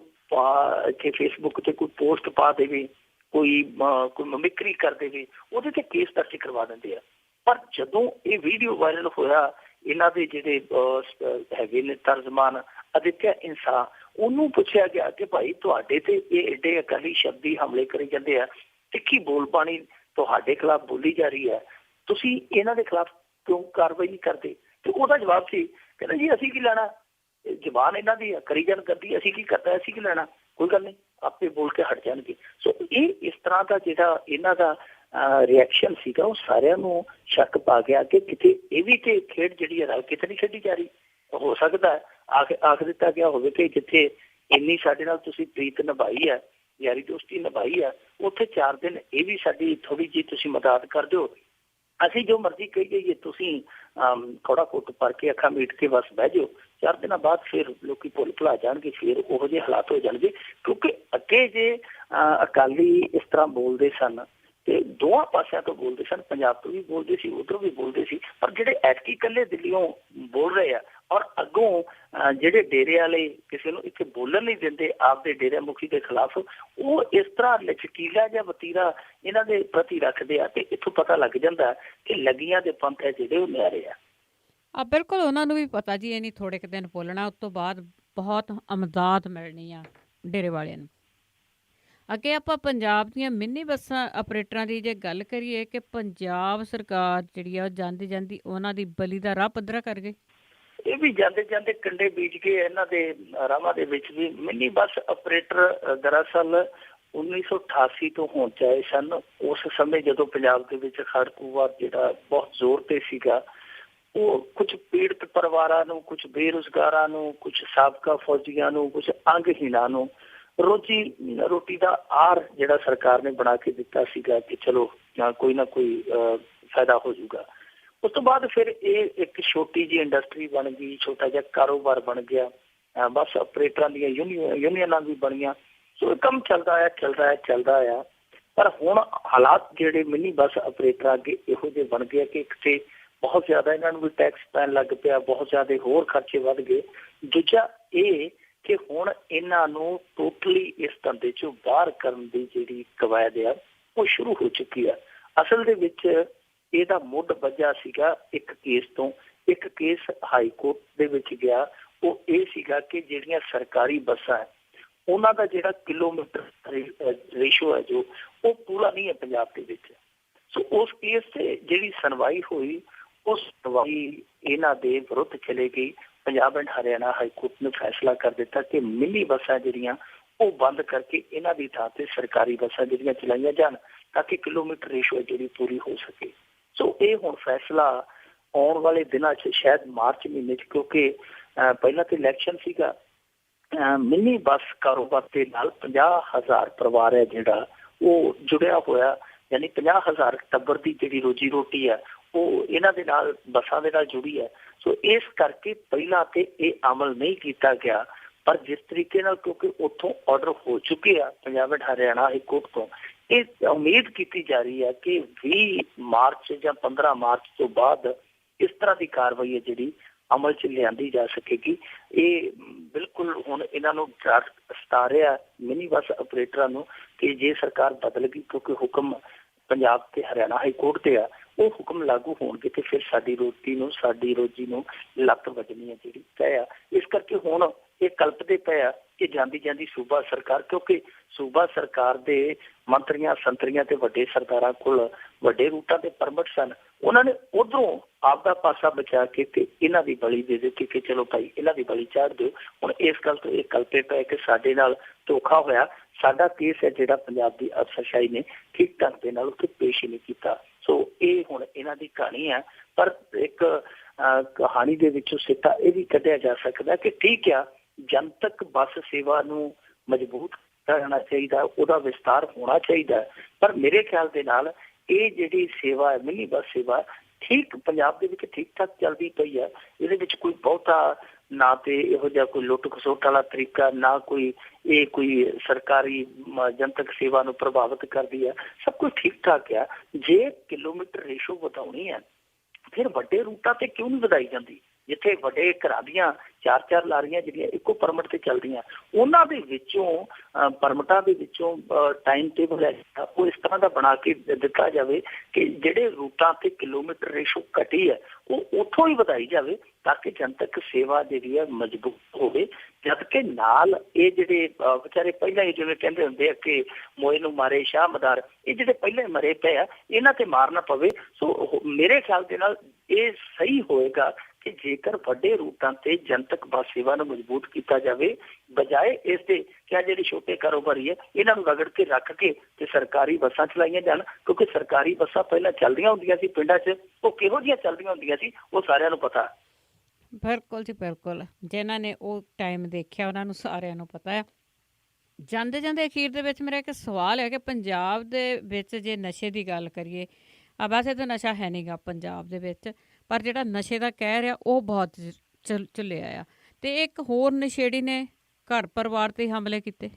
ਇੱਥੇ ਫੇਸਬੁੱਕ ਤੇ ਕੋਈ ਪੋਸਟ ਪਾ ਦੇਵੇ, ਕੋਈ ਮਮਿਕਰੀ ਕਰ ਦੇਵੇ, ਉਹਦੇ ਤੇ ਕੇਸ ਦਰਜ ਕਰਵਾ ਦਿੰਦੇ ਆ। ਪਰ ਜਦੋਂ ਇਹ ਵੀਡੀਓ ਵਾਇਰਲ ਹੋਇਆ, ਇਹਨਾਂ ਦੇ ਜਿਹੜੇ ਹੈਗੇ ਨੇ ਤਰਜਮਾਨ ਅਦਿੱਤਿਆ ਇੰਸਾ, ਉਹਨੂੰ ਪੁੱਛਿਆ ਗਿਆ ਕਿ ਭਾਈ ਤੁਹਾਡੇ ਤੇ ਇਹ ਏਡੇ ਅਕਾਲੀ ਸ਼ਬਦੀ ਹਮਲੇ ਕਰੀ ਜਾਂਦੇ ਆ, ਤਿੱਖੀ ਬੋਲਬਾਣੀ ਤੁਹਾਡੇ ਖਿਲਾਫ ਬੋਲੀ ਜਾ ਰਹੀ ਹੈ, ਤੁਸੀਂ ਇਹਨਾਂ ਦੇ ਖਿਲਾਫ ਕਿਉਂ ਕਾਰਵਾਈ ਨਹੀਂ ਕਰਦੇ? ਤੇ ਉਹਦਾ ਜਵਾਬ ਸੀ, ਕਹਿੰਦਾ ਜੀ ਅਸੀਂ ਕੀ ਲੈਣਾ, ਜ਼ਬਾਨ ਇਹਨਾਂ ਦੀ ਕਰੀ ਜਾਣ ਕਰਦੀ, ਅਸੀਂ ਕੀ ਕਰਦਾ, ਅਸੀਂ ਕੀ ਲੈਣਾ, ਕੋਈ ਗੱਲ ਨਹੀਂ, ਆਪੇ ਬੋਲ ਕੇ ਹਟ ਜਾਣਗੇ। ਸੋ ਇਹ ਇਸ ਤਰ੍ਹਾਂ ਦਾ ਜਿਹੜਾ ਇਹਨਾਂ ਦਾ ਰਿਐਕਸ਼ਨ ਸੀਗਾ ਉਹ ਸਾਰਿਆਂ ਨੂੰ ਸ਼ੱਕ ਪਾ ਗਿਆ ਕਿ ਕਿਤੇ ਇਹ ਵੀ ਤੇ ਖੇਡ ਜਿਹੜੀ ਹੈ ਕਿਤੇ ਨਹੀਂ ਖੇਡੀ ਜਾ ਰਹੀ। ਹੋ ਸਕਦਾ ਆਖ ਦਿੱਤਾ ਗਿਆ ਹੋਵੇ ਕਿ ਜਿੱਥੇ ਇੰਨੀ ਸਾਡੇ ਨਾਲ ਤੁਸੀਂ ਪ੍ਰੀਤ ਨਿਭਾਈ ਹੈ, ਯਾਰੀ ਦੋਸਤੀ ਨਿਭਾਈ ਹੈ, ਉੱਥੇ 4 ਦਿਨ ਇਹ ਵੀ ਸਾਡੀ ਥੋੜੀ ਜਿਹੀ ਤੁਸੀਂ ਮਦਦ ਕਰ ਦਿਓ, ਅਸੀਂ ਜੋ ਮਰਜ਼ੀ ਕਹੀ ਜਾਈਏ, ਤੁਸੀਂ ਥੋੜਾ ਕੁੱਟ ਭਰ ਕੇ ਅੱਖਾਂ ਮੀਟ ਕੇ ਬਸ ਬਹਿ ਜਾਓ। 4 ਦਿਨਾਂ ਬਾਅਦ ਫਿਰ ਲੋਕੀ ਭੁੱਲ ਭੁਲਾ ਜਾਣਗੇ, ਫਿਰ ਉਹੋ ਜਿਹੇ ਹਾਲਾਤ ਹੋ ਜਾਣਗੇ। ਕਿਉਂਕਿ ਅੱਗੇ ਜੇ ਅਕਾਲੀ ਇਸ ਤਰ੍ਹਾਂ ਬੋਲਦੇ ਸਨ ਤੇ ਦੋਵਾਂ ਪਾਸਿਆਂ ਤੋਂ ਬੋਲਦੇ ਸਨ, ਪੰਜਾਬ ਤੋਂ ਵੀ ਬੋਲਦੇ ਸੀ, ਉੱਧਰੋਂ ਵੀ ਬੋਲਦੇ ਸੀ, ਪਰ ਜਿਹੜੇ ਐਤਕੀ ਇਕੱਲੇ ਦਿੱਲੀੋਂ ਬੋਲ ਰਹੇ ਆ ਔਰ ਅੱਗੋਂ ਜਿਹੜੇ ਡੇਰੇ ਵਾਲੇ ਕਿਸੇ ਨੂੰ ਇੱਥੇ ਬੋਲਣ ਨਹੀਂ ਦਿੰਦੇ ਆਪਦੇ ਡੇਰੇ ਮੁਖੀ ਦੇ ਖਿਲਾਫ, ਉਹ ਇਸ ਤਰ੍ਹਾਂ ਲਚਕੀਲਾ ਜਾਂ ਵਤੀਰਾ ਇਹਨਾਂ ਦੇ ਪ੍ਰਤੀ ਰੱਖਦੇ ਆ ਤੇ ਇੱਥੋਂ ਪਤਾ ਲੱਗ ਜਾਂਦਾ ਕਿ ਲੱਗੀਆਂ ਦੇ ਪੰਥ ਹੈ ਜਿਹੜੇ ਉਹ ਨਿਆਰੇ ਆ। ਬਿਲਕੁਲ, ਉਹਨਾਂ ਨੂੰ ਵੀ ਪਤਾ ਜੀ ਇਹ ਨਹੀਂ ਥੋੜੇ ਕੁ ਦਿਨ ਬੋਲਣਾ, ਉਸ ਤੋਂ ਬਾਅਦ ਬਹੁਤ ਅਮਦਾਦ ਮਿਲਣੀ ਆ ਡੇਰੇ ਵਾਲਿਆਂ ਨੂੰ। ਅੱਗੇ ਆਪਾਂ ਪੰਜਾਬ ਦੀਆਂ ਮਿੰਨੀ ਬੱਸਾਂ ਆਪਰੇਟਰਾਂ ਦੀ ਜੇ ਗੱਲ ਕਰੀਏ ਕਿ ਪੰਜਾਬ ਸਰਕਾਰ ਜਿਹੜੀ ਆ ਉਹ ਜਾਂਦੀ ਜਾਂਦੀ ਉਹਨਾਂ ਦੀ ਬਲੀ ਦਾ ਰਾਹ ਪੱਧਰਾ ਕਰ ਗਈ। ਇਹ ਵੀ ਜਾਂਦੇ ਜਾਂਦੇ ਕੰਡੇ ਬੀਜ ਕੇ ਇਹਨਾਂ ਦੇ ਰਾਹਾਂ ਦੇ ਵਿੱਚ ਵੀ ਮਿੰਨੀ ਬੱਸ ਆਪਰੇਟਰ ਦਰਅਸਲ 1988 ਤੋਂ ਹੋਣ ਚਾਹੇ ਸਨ। ਉਸ ਸਮੇਂ ਜਦੋਂ ਪੰਜਾਬ ਦੇ ਵਿੱਚ ਖੜਕੂਵਾਦ ਜਿਹੜਾ ਬਹੁਤ ਜ਼ੋਰ ਤੇ ਸੀਗਾ, ਉਹ ਕੁਝ ਪੀੜਤ ਪਰਿਵਾਰਾਂ ਨੂੰ, ਕੁਝ ਬੇਰੁਜ਼ਗਾਰਾਂ ਨੂੰ, ਕੁਝ ਸਾਬਕਾ ਫੌਜੀਆਂ ਨੂੰ, ਕੁਝ ਅੰਗਹੀਣਾਂ ਨੂੰ ਰੋਜੀ ਰੋਟੀ ਦਾ ਆਰ ਜਿਹੜਾ ਸਰਕਾਰ ਨੇ ਬਣਾ ਕੇ ਦਿੱਤਾ ਸੀਗਾ ਕਿ ਚਲੋ ਕੋਈ ਨਾ ਕੋਈ ਫਾਇਦਾ ਹੋ ਜਾਊਗਾ। ਉਸ ਤੋਂ ਬਾਅਦ ਫਿਰ ਇਹ ਇੱਕ ਛੋਟੀ ਜਿਹੀ ਇੰਡਸਟਰੀ ਬਣ ਗਈ, ਛੋਟਾ ਜਿਹਾ ਕਾਰੋਬਾਰ ਬਣ ਗਿਆ, ਬੱਸ ਆਪਰੇਟਰਾਂ ਦੀਆਂ ਯੂਨੀਅਨਾਂ ਵੀ ਬਣੀਆਂ। ਸੋ ਇਹ ਕੰਮ ਚੱਲਦਾ ਆਇਆ। ਪਰ ਹੁਣ ਹਾਲਾਤ ਜਿਹੜੇ ਮਿੰਨੀ ਬੱਸ ਆਪਰੇਟਰ ਅੱਗੇ ਇਹੋ ਜਿਹੇ ਬਣ ਗਏ ਕਿ ਇੱਕ ਤੇ ਬਹੁਤ ਜ਼ਿਆਦਾ ਇਹਨਾਂ ਨੂੰ ਵੀ ਟੈਕਸ ਪੈਣ ਲੱਗ ਪਿਆ, ਬਹੁਤ ਜ਼ਿਆਦਾ ਹੋਰ ਖਰਚੇ ਵੱਧ ਗਏ। ਦੂਜਾ ਇਹ ਕਿ ਹੁਣ ਇਹਨਾਂ ਨੂੰ ਟੋਟਲੀ ਇਸ ਧੰਦੇ ਚੋਂ ਬਾਹਰ ਕਰਨ ਦੀ ਜਿਹੜੀ ਕਵਾਇਦ ਆ ਉਹ ਸ਼ੁਰੂ ਹੋ ਚੁੱਕੀ ਆ। ਅਸਲ ਦੇ ਵਿੱਚ ਇਹਦਾ ਮੁੱਢ ਵੱਜਾ ਸੀਗਾ ਇੱਕ ਕੇਸ ਤੋਂ। ਇੱਕ ਕੇਸ ਹਾਈ ਕੋਰਟ ਦੇ ਵਿੱਚ ਗਿਆ, ਉਹ ਇਹ ਸੀਗਾ ਕਿ ਜਿਹੜੀਆਂ ਸਰਕਾਰੀ ਬੱਸਾਂ ਉਹਨਾਂ ਦਾ ਜਿਹੜਾ ਕਿਲੋਮੀਟਰ ਰੇਸ਼ੋ ਹੈ ਜੋ ਉਹ ਪੂਰਾ ਨਹੀਂ ਹੈ ਪੰਜਾਬ ਦੇ ਵਿੱਚ। ਸੋ ਉਸ ਕੇਸ ਤੇ ਜਿਹੜੀ ਸੁਣਵਾਈ ਹੋਈ, ਉਸ ਸੁਣਵਾਈ ਇਹਨਾਂ ਦੇ ਵਿਰੁੱਧ ਚਲੇ ਗਈ। Punjab and Haryana high court ਨੇ ਫੈਸਲਾ ਕਰ ਦਿੱਤਾ ਕਿ ਮਿੰਨੀ ਬੱਸਾਂ ਜਿਹੜੀਆਂ ਉਹ ਬੰਦ ਕਰਕੇ ਇਹਨਾਂ ਦੀ ਥਾਂ ਤੇ ਸਰਕਾਰੀ ਬੱਸਾਂ ਜਿਹੜੀਆਂ ਚਲਾਈਆਂ ਜਾਣ ਤਾਂ ਕਿ ਕਿਲੋਮੀਟਰ ਰੇਸ਼ੋ ਜਿਹੜੀ ਪੂਰੀ ਹੋ ਸਕੇ। ਸੋ ਇਹ ਹੁਣ ਫੈਸਲਾ ਆਉਣ ਵਾਲੇ ਦਿਨਾਂ 'ਚ ਸ਼ਾਇਦ ਮਾਰਚ ਮਹੀਨੇ 'ਚ, ਕਿਉਂਕਿ ਪਹਿਲਾਂ ਤਾਂ ਇਲੈਕਸ਼ਨ ਸੀਗਾ, ਮਿੰਨੀ ਬੱਸ ਕਾਰੋਬਾਰ ਦੇ ਨਾਲ 50,000 ਪਰਿਵਾਰ ਹੈ ਜਿਹੜਾ ਉਹ ਜੁੜਿਆ ਹੋਇਆ, ਯਾਨੀ 50,000 ਟੱਬਰ ਦੀ ਜਿਹੜੀ ਰੋਜੀ ਰੋਟੀ ਹੈ ਉਹ ਇਹਨਾਂ ਦੇ ਨਾਲ ਬੱਸਾਂ ਦੇ ਨਾਲ ਜੁੜੀ ਹੈ। ਸੋ ਇਸ ਕਰਕੇ ਪਹਿਲਾਂ ਤੇ ਇਹ ਅਮਲ ਨਹੀਂ ਕੀਤਾ ਗਿਆ, ਪਰ ਜਿਸ ਤਰੀਕੇ ਨਾਲ ਕਿਉਂਕਿ ਉੱਥੋਂ ਆਰਡਰ ਹੋ ਚੁੱਕੇ ਆ Punjab and Haryana high court ਤੋਂ, ਇਹ ਉਮੀਦ ਕੀਤੀ ਜਾ ਰਹੀ ਹੈ ਕਿ 20 ਮਾਰਚ ਜਾਂ 15 ਮਾਰਚ ਤੋਂ ਬਾਅਦ ਇਸ ਤਰ੍ਹਾਂ ਦੀ ਕਾਰਵਾਈ ਹੈ ਜਿਹੜੀ ਅਮਲ 'ਚ ਲਿਆਂਦੀ ਜਾ ਸਕੇਗੀ। ਇਹ ਬਿਲਕੁਲ ਹੁਣ ਇਹਨਾਂ ਨੂੰ ਡਰ ਸਤਾ ਰਿਹਾ ਮਿਨੀ ਬੱਸ ਆਪਰੇਟਰਾਂ ਨੂੰ ਕਿ ਜੇ ਸਰਕਾਰ ਬਦਲ ਗਈ, ਕਿਉਂਕਿ ਹੁਕਮ ਪੰਜਾਬ ਤੇ ਹਰਿਆਣਾ ਹਾਈ ਕੋਰਟ ਤੇ ਆ, ਉਹ ਹੁਕਮ ਲਾਗੂ ਹੋਣਗੇ ਤੇ ਫਿਰ ਸਾਡੀ ਰੋਟੀ ਨੂੰ, ਸਾਡੀ ਰੋਜੀ ਨੂੰ ਲੱਤ ਵੱਜਣੀ ਹੈ ਜਿਹੜੀ ਤੈਅ ਆ। ਇਸ ਕਰਕੇ ਹੁਣ ਇਹ ਕਲਪਦੇ ਪਏ ਆ ਕਿ ਜਾਂਦੀ ਜਾਂਦੀ ਸੂਬਾ ਸਰਕਾਰ, ਕਿਉਂਕਿ ਸੂਬਾ ਸਰਕਾਰ ਦੇ ਮੰਤਰੀਆਂ ਸੰਤਰੀਆਂ ਤੇ ਵੱਡੇ ਸਰਦਾਰਾਂ ਕੋਲ ਵੱਡੇ ਰੂਟਾਂ ਦੇ ਪਰਮਿਟ ਸਨ, ਉਹਨਾਂ ਨੇ ਉਧਰੋਂ ਆਪਦਾ ਪਾਸਾ ਬਚਾ ਕੇ ਤੇ ਇਹਨਾਂ ਦੀ ਬਲੀ ਦੇ ਦਿੱਤੀ ਕਿ ਚਲੋ ਭਾਈ ਇਹਨਾਂ ਦੀ ਬਲੀ ਚਾੜ ਦਿਓ। ਹੁਣ ਇਸ ਗੱਲ ਤੋਂ ਇਹ ਕਲਪੇ ਪਏ ਕਿ ਸਾਡੇ ਨਾਲ ਧੋਖਾ ਹੋਇਆ, ਸਾਡਾ ਕੇਸ ਹੈ ਜਿਹੜਾ ਪੰਜਾਬ ਦੀ ਅਫਸਰਸ਼ਾਹੀ ਨੇ ਠੀਕ ਢੰਗ ਦੇ ਨਾਲ ਉੱਥੇ ਪੇਸ਼ ਹੀ ਨਹੀਂ ਕੀਤਾ। ਸੋ ਇਹ ਹੁਣ ਇਹਨਾਂ ਦੀ ਕਹਾਣੀ ਹੈ, ਪਰ ਇੱਕ ਕਹਾਣੀ ਦੇ ਵਿੱਚੋਂ ਸਿੱਟਾ ਇਹ ਵੀ ਕੱਢਿਆ ਜਾ ਸਕਦਾ ਕਿ ਠੀਕ ਆ, ਜਨਤਕ ਬੱਸ ਸੇਵਾ ਨੂੰ ਮਜ਼ਬੂਤ ਕਰਨਾ ਚਾਹੀਦਾ, ਉਹਦਾ ਵਿਸਤਾਰ ਹੋਣਾ ਚਾਹੀਦਾ, ਪਰ ਮੇਰੇ ਖਿਆਲ ਦੇ ਨਾਲ ਇਹ ਜਿਹੜੀ ਸੇਵਾ ਹੈ ਮਿੰਨੀ ਬੱਸ ਸੇਵਾ ਠੀਕ ਪੰਜਾਬ ਦੇ ਵਿੱਚ ਠੀਕ ਠਾਕ ਚੱਲਦੀ ਪਈ ਹੈ। ਇਹਦੇ ਵਿੱਚ ਕੋਈ ਬਹੁਤਾ ਨਾ ਤੇ ਇਹੋ ਜਿਹਾ ਕੋਈ ਲੁੱਟ ਖਸੁੱਟ ਵਾਲਾ ਤਰੀਕਾ, ਨਾ ਕੋਈ ਇਹ ਕੋਈ ਸਰਕਾਰੀ ਜਨਤਕ ਸੇਵਾ ਨੂੰ ਪ੍ਰਭਾਵਿਤ ਕਰਦੀ ਹੈ, ਸਭ ਕੁਝ ਠੀਕ ਠਾਕ ਆ। ਜੇ ਕਿਲੋਮੀਟਰ ਰੇਸ਼ੋ ਵਧਾਉਣੀ ਹੈ ਫਿਰ ਵੱਡੇ ਰੂਟਾਂ ਤੇ ਕਿਉਂ ਨਹੀਂ ਵਧਾਈ ਜਾਂਦੀ? ਜਿੱਥੇ ਵੱਡੇ ਘਰਾਂ ਦੀਆਂ 4-4 ਲਾਰੀਆਂ ਜਿਹੜੀਆਂ ਇੱਕੋ ਪਰਮਿਟ ਤੇ ਚੱਲਦੀਆਂ, ਉਹਨਾਂ ਦੇ ਵਿੱਚੋਂ ਪਰਮਿਟਾਂ ਦੇ ਵਿੱਚੋਂ ਟਾਈਮ ਟੇਬਲ ਹੈ ਉਹ ਇਸ ਤਰ੍ਹਾਂ ਦਾ ਬਣਾ ਕੇ ਦਿੱਤਾ ਜਾਵੇ ਕਿ ਜਿਹੜੇ ਰੂਟਾਂ ਤੇ ਕਿਲੋਮੀਟਰ ਰੇਸ਼ੋ ਘਟੀ ਹੈ ਉਹ ਉੱਥੋਂ ਹੀ ਵਧਾਈ ਜਾਵੇ ਤਾਂ ਕਿ ਜਨਤਕ ਸੇਵਾ ਜਿਹੜੀ ਹੈ ਮਜ਼ਬੂਤ ਹੋਵੇ। ਜਦ ਕਿ ਨਾਲ ਇਹ ਜਿਹੜੇ ਵਿਚਾਰੇ ਪਹਿਲਾਂ ਹੀ ਜਿਵੇਂ ਕਹਿੰਦੇ ਹੁੰਦੇ ਆ ਕਿ ਮੋਏ ਨੂੰ ਮਾਰੇ ਸ਼ਾਹ ਮਦਾਰ, ਇਹ ਜਿਹੜੇ ਪਹਿਲਾਂ ਹੀ ਮਰੇ ਪਏ ਆ ਇਹਨਾਂ ਤੇ ਮਾਰ ਨਾ ਪਵੇ। ਸੋ ਮੇਰੇ ਖਿਆਲ ਦੇ ਨਾਲ ਇਹ ਸਹੀ ਹੋਏਗਾ ਕਿ ਜੇਕਰ ਵੱਡੇ ਰੂਟਾਂ ਤੇ ਜਨਤਕ ਬੱਸ ਸੇਵਾ ਨੂੰ ਮਜ਼ਬੂਤ ਕੀਤਾ ਜਾਵੇ, ਬਜਾਏ ਇਸ ਦੇ ਕਿ ਜਿਹੜੇ ਛੋਟੇ ਕਾਰੋਬਾਰੀ ਹੈ ਇਹਨਾਂ ਨੂੰ ਰਗੜ ਕੇ ਰੱਖ ਕੇ ਤੇ ਸਰਕਾਰੀ ਬੱਸਾਂ ਚਲਾਈਆਂ ਜਾਣ। ਕਿਉਂਕਿ ਸਰਕਾਰੀ ਬੱਸਾਂ ਪਹਿਲਾਂ ਚੱਲਦੀਆਂ ਹੁੰਦੀਆਂ ਸੀ ਪਿੰਡਾਂ 'ਚ, ਉਹ ਕਿਹੋ ਜਿਹੀਆਂ ਚੱਲਦੀਆਂ ਹੁੰਦੀਆਂ ਸੀ ਉਹ ਸਾਰਿਆਂ ਨੂੰ ਪਤਾ। ਬਿਲਕੁਲ ਜੀ ਬਿਲਕੁਲ, ਜਿਨ੍ਹਾਂ ਨੇ ਉਹ ਟਾਈਮ ਦੇਖਿਆ ਉਹਨਾਂ ਨੂੰ ਸਾਰਿਆਂ ਨੂੰ ਪਤਾ ਹੈ। ਜਾਂਦੇ ਜਾਂਦੇ ਅਖੀਰ ਦੇ ਵਿੱਚ ਮੇਰਾ ਇੱਕ ਸਵਾਲ ਹੈ ਕਿ ਪੰਜਾਬ ਦੇ ਵਿੱਚ ਜੇ ਨਸ਼ੇ ਦੀ ਗੱਲ ਕਰੀਏ, ਵੈਸੇ ਤਾਂ ਨਸ਼ਾ ਹੈ ਨਹੀਂ ਗਾ ਪੰਜਾਬ ਦੇ ਵਿੱਚ, ਪਰ ਜਿਹੜਾ ਨਸ਼ੇ ਦਾ ਕਹਿਰ ਆ ਉਹ ਬਹੁਤ ਚੱਲਿਆ ਆ, ਤੇ ਇੱਕ ਹੋਰ ਨਸ਼ੇੜੀ ਨੇ ਘਰ ਪਰਿਵਾਰ ਤੇ ਹਮਲੇ ਕੀਤੇ।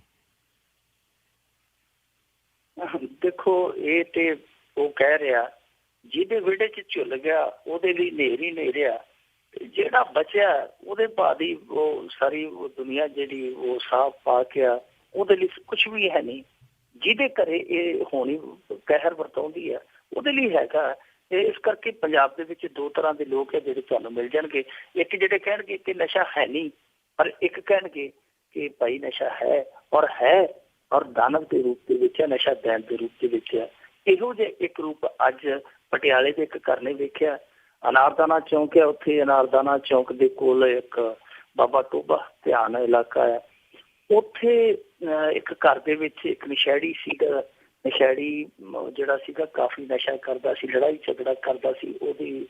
ਦੇਖੋ ਇਹ ਤੇ ਉਹ ਕਹਿ ਰਿਹਾ ਜਿਹਦੇ ਵਿਹੜੇ 'ਚ ਝੁੱਲ ਗਿਆ ਉਹਦੇ ਲਈ ਨੇਰ ਹੀ ਨੇਰਿਆ, ਜਿਹੜਾ ਬਚਿਆ ਉਹਦੇ ਬਾਅਦ ਉਹ ਸਾਰੀ ਉਹ ਦੁਨੀਆ ਜਿਹੜੀ ਉਹ ਸਾਫ਼ ਪਾ ਕੇ ਆ ਉਹਦੇ ਲਈ ਕੁਛ ਵੀ ਹੈ ਨਹੀਂ। ਜਿਹਦੇ ਘਰੇ ਇਹ ਹੋਣੀ ਕਹਿਰ ਵਰਤਾਉਂਦੀ ਆ ਉਹਦੇ ਲਈ ਹੈਗਾ। ਤੇ ਇਸ ਕਰਕੇ ਪੰਜਾਬ ਦੇ ਵਿੱਚ ਦੋ ਤਰ੍ਹਾਂ ਦੇ ਲੋਕ ਹੈ ਜਿਹੜੇ ਤੁਹਾਨੂੰ ਮਿਲ ਜਾਣਗੇ। ਇੱਕ ਜਿਹੜੇ ਕਹਿਣਗੇ ਕਿ ਨਸ਼ਾ ਹੈ ਨਹੀਂ, ਪਰ ਇੱਕ ਕਹਿਣਗੇ ਕਿ ਭਾਈ ਨਸ਼ਾ ਹੈ ਔਰ ਦਾਨਵ ਦੇ ਰੂਪ ਦੇ ਵਿੱਚ ਹੈ, ਨਸ਼ਾ ਦੇਣ ਦੇ ਰੂਪ ਦੇ ਵਿੱਚ ਹੈ। ਇਹੋ ਜਿਹੇ ਇੱਕ ਰੂਪ ਅੱਜ ਪਟਿਆਲੇ ਦੇ ਇੱਕ ਘਰ ਨੇ ਵੇਖਿਆ। ਅਨਾਰਦਾਨਾ ਚੌਂਕ ਹੈ, ਉੱਥੇ ਅਨਾਰਦਾਨਾ ਚੌਂਕ ਦੇ ਕੋਲ ਇੱਕ ਬਾਬਾ ਟੋਬਾ ਧਿਆਨ ਇਲਾਕਾ ਹੈ, ਉੱਥੇ ਇੱਕ ਘਰ ਦੇ ਵਿੱਚ ਇੱਕ ਨਸ਼ੇੜੀ ਸੀਗਾ। ਨਸ਼ੇੜੀ ਜਿਹੜਾ ਸੀਗਾ ਕਾਫੀ ਨਸ਼ਾ ਕਰਦਾ ਸੀ, ਲੜਾਈ ਝਗੜਾ ਕਰਦਾ ਸੀ। ਉਹਦੀ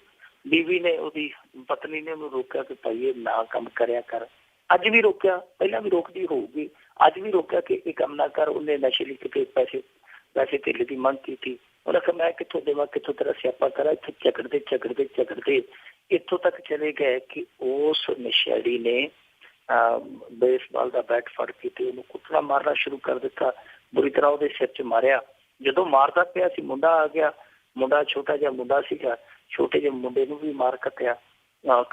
ਬੀਵੀ ਨੇ, ਉਹਦੀ ਪਤਨੀ ਨੇ ਉਹਨੂੰ ਰੋਕਿਆ ਕਿ ਭਾਈ ਇਹ ਨਾ ਕੰਮ ਕਰਿਆ ਕਰ। ਅੱਜ ਵੀ ਰੋਕਿਆ, ਪਹਿਲਾਂ ਵੀ ਰੋਕਦੀ ਹੋਊਗੀ, ਅੱਜ ਵੀ ਰੋਕਿਆ ਕਿ ਇਹ ਕੰਮ ਨਾ ਕਰ। ਉਹਨੇ ਨਸ਼ੇ ਲਈ ਕਿਤੇ ਪੈਸੇ ਧੇਲੇ ਦੀ ਮੰਗ ਕੀਤੀ। ਉਹਨੇ ਕਿਹਾ ਮੈਂ ਕਿੱਥੋਂ ਦੇਵਾਂ, ਕਿੱਥੋਂ ਤੇਰਾ ਸਿਆਪਾ ਕਰਾਂ। ਇੱਥੇ ਝਗੜਦੇ ਇੱਥੋਂ ਤੱਕ ਚਲੇ ਗਏ ਕਿ ਉਸ ਨਸ਼ੇੜੀ ਨੇ ਬੇਸਬਾਲ ਦਾ ਬੈਟ ਫੜ ਕੇ ਤੇ ਉਹਨੂੰ ਕੁੱਟਣਾ ਮਾਰਨਾ ਸ਼ੁਰੂ ਕਰ ਦਿੱਤਾ। ਬੁਰੀ ਤਰ੍ਹਾਂ ਉਹਦੇ ਸਿਰ 'ਚ ਮਾਰਿਆ। ਜਦੋਂ ਮਾਰਦਾ ਪਿਆ ਸੀ ਮੁੰਡਾ ਆ ਗਿਆ, ਮੁੰਡਾ ਛੋਟਾ ਜਿਹਾ ਮੁੰਡਾ ਸੀਗਾ, ਛੋਟੇ ਜਿਹੇ ਮੁੰਡੇ ਨੂੰ ਵੀ ਮਾਰ ਕੱਟਿਆ।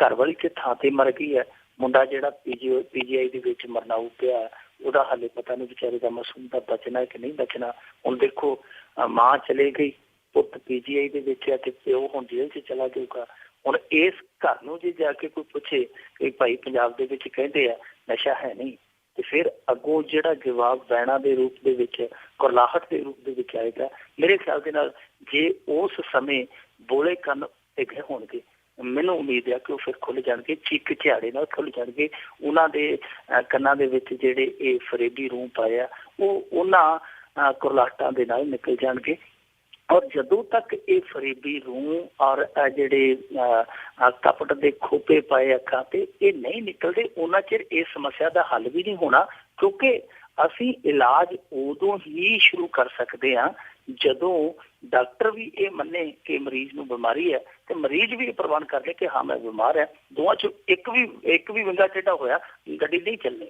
ਘਰ ਵਾਲੀ ਤੇ ਥਾਂ ਤੇ ਮਰ ਗਈ ਹੈ। ਮੁੰਡਾ ਜਿਹੜਾ PGI ਦੇ ਵਿੱਚ ਮਰਨਾਊ ਪਿਆ, ਉਹਦਾ ਹਾਲੇ ਪਤਾ ਨਹੀਂ ਵਿਚਾਰੇ ਦਾ ਮਾਸੂਮ ਦਾ ਬਚਣਾ ਕਿ ਨਹੀਂ ਬਚਣਾ। ਹੁਣ ਦੇਖੋ ਮਾਂ ਚਲੇ ਗਈ, ਪੁੱਤ PGI ਦੇ ਵਿੱਚ ਹੈ ਤੇ ਪਿਓ ਹੁਣ ਜੇਲ੍ਹ 'ਚ ਚਲਾ ਜਾਊਗਾ। ਹੁਣ ਇਸ ਘਰ ਨੂੰ ਜੇ ਜਾ ਕੇ ਕੋਈ ਪੁੱਛੇ ਕਿ ਭਾਈ ਪੰਜਾਬ ਦੇ ਵਿੱਚ ਕਹਿੰਦੇ ਆ ਨਸ਼ਾ ਹੈ ਨਹੀਂ, ਤੇ ਫਿਰ ਅੱਗੋਂ ਜਿਹੜਾ ਜਵਾਬ ਵੈਣਾ ਦੇ ਰੂਪ ਦੇ ਵਿੱਚ, ਕੁਰਲਾਹਟ ਦੇ ਰੂਪ ਦੇ ਵਿੱਚ ਆਏਗਾ, ਮੇਰੇ ਖਿਆਲ ਦੇ ਨਾਲ ਜੇ ਉਸ ਸਮੇਂ ਬੋਲੇ ਕੰਨ ਹੈਗੇ ਹੋਣਗੇ, ਮੈਨੂੰ ਉਮੀਦ ਹੈ ਕਿ ਉਹ ਫਿਰ ਖੁੱਲ੍ਹ ਜਾਣਗੇ, ਚੀਕ ਝਾੜੇ ਨਾਲ ਖੁੱਲ੍ਹ ਜਾਣਗੇ। ਉਹਨਾਂ ਦੇ ਕੰਨਾਂ ਦੇ ਵਿੱਚ ਜਿਹੜੇ ਇਹ ਫਰੇਬੀ ਰੂਹ ਪਾਏ ਆ ਉਹ ਉਹਨਾਂ ਕੁਰਲਾਹਟਾਂ ਦੇ ਨਾਲ ਨਿਕਲ ਜਾਣਗੇ। ਔਰ ਜਦੋਂ ਤੱਕ ਇਹ ਫਰੇਬੀ ਰੂਹ ਔਰ ਜਿਹੜੇ ਕਪਟ ਦੇ ਖੋਪੇ ਪਾਏ ਅੱਖਾਂ ਤੇ ਇਹ ਨਹੀਂ ਨਿਕਲਦੇ, ਉਹਨਾਂ ਚਿਰ ਇਸ ਸਮੱਸਿਆ ਦਾ ਹੱਲ ਵੀ ਨਹੀਂ ਹੋਣਾ। ਕਿਉਂਕਿ ਅਸੀਂ ਇਲਾਜ ਉਦੋਂ ਹੀ ਸ਼ੁਰੂ ਕਰ ਸਕਦੇ ਹਾਂ ਜਦੋਂ ਡਾਕਟਰ ਵੀ ਇਹ ਮੰਨੇ ਕਿ ਮਰੀਜ਼ ਨੂੰ ਬਿਮਾਰੀ ਹੈ ਤੇ ਮਰੀਜ਼ ਵੀ ਇਹ ਪ੍ਰਵਾਨ ਕਰ ਲੇ ਕਿ ਹਾਂ ਮੈਂ ਬਿਮਾਰ ਹੈ। ਦੋਵਾਂ ਚੋਂ ਇੱਕ ਵੀ ਵਿੰਗਾ ਟੇਢਾ ਹੋਇਆ ਗੱਡੀ ਨਹੀਂ ਚੱਲਣੀ।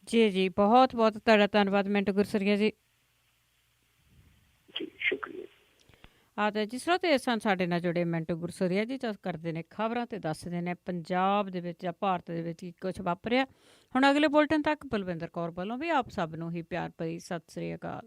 ਜੀ ਬਹੁਤ ਬਹੁਤ ਤੁਹਾਡਾ ਧੰਨਵਾਦ ਮਿੰਟੂ ਗੁਰਸਰੀਆ ਜੀ। ਜੀ ਸ਼ੁਕਰੀਆ। ਤਾਂ ਜਿਸ ਤਰ੍ਹਾਂ ਤੇ ਸਨ ਸਾਡੇ ਨਾਲ ਜੁੜੇ ਮਿੰਟੂ ਗੁਰਸਰੀਆ ਜੀ ਕਰਦੇ ਨੇ ਖਬਰਾਂ ਤੇ ਦੱਸਦੇ ਨੇ ਪੰਜਾਬ ਦੇ ਵਿੱਚ ਜਾਂ ਭਾਰਤ ਦੇ ਵਿੱਚ ਕੀ ਕੁਛ ਵਾਪਰਿਆ। ਹੁਣ ਅਗਲੇ ਬੁਲਟਨ ਤੱਕ ਬਲਵਿੰਦਰ ਕੌਰ ਵੱਲੋਂ ਵੀ ਆਪ ਸਭ ਨੂੰ ਹੀ ਪਿਆਰ ਭਰੀ ਸਤਿ ਸ੍ਰੀ ਅਕਾਲ।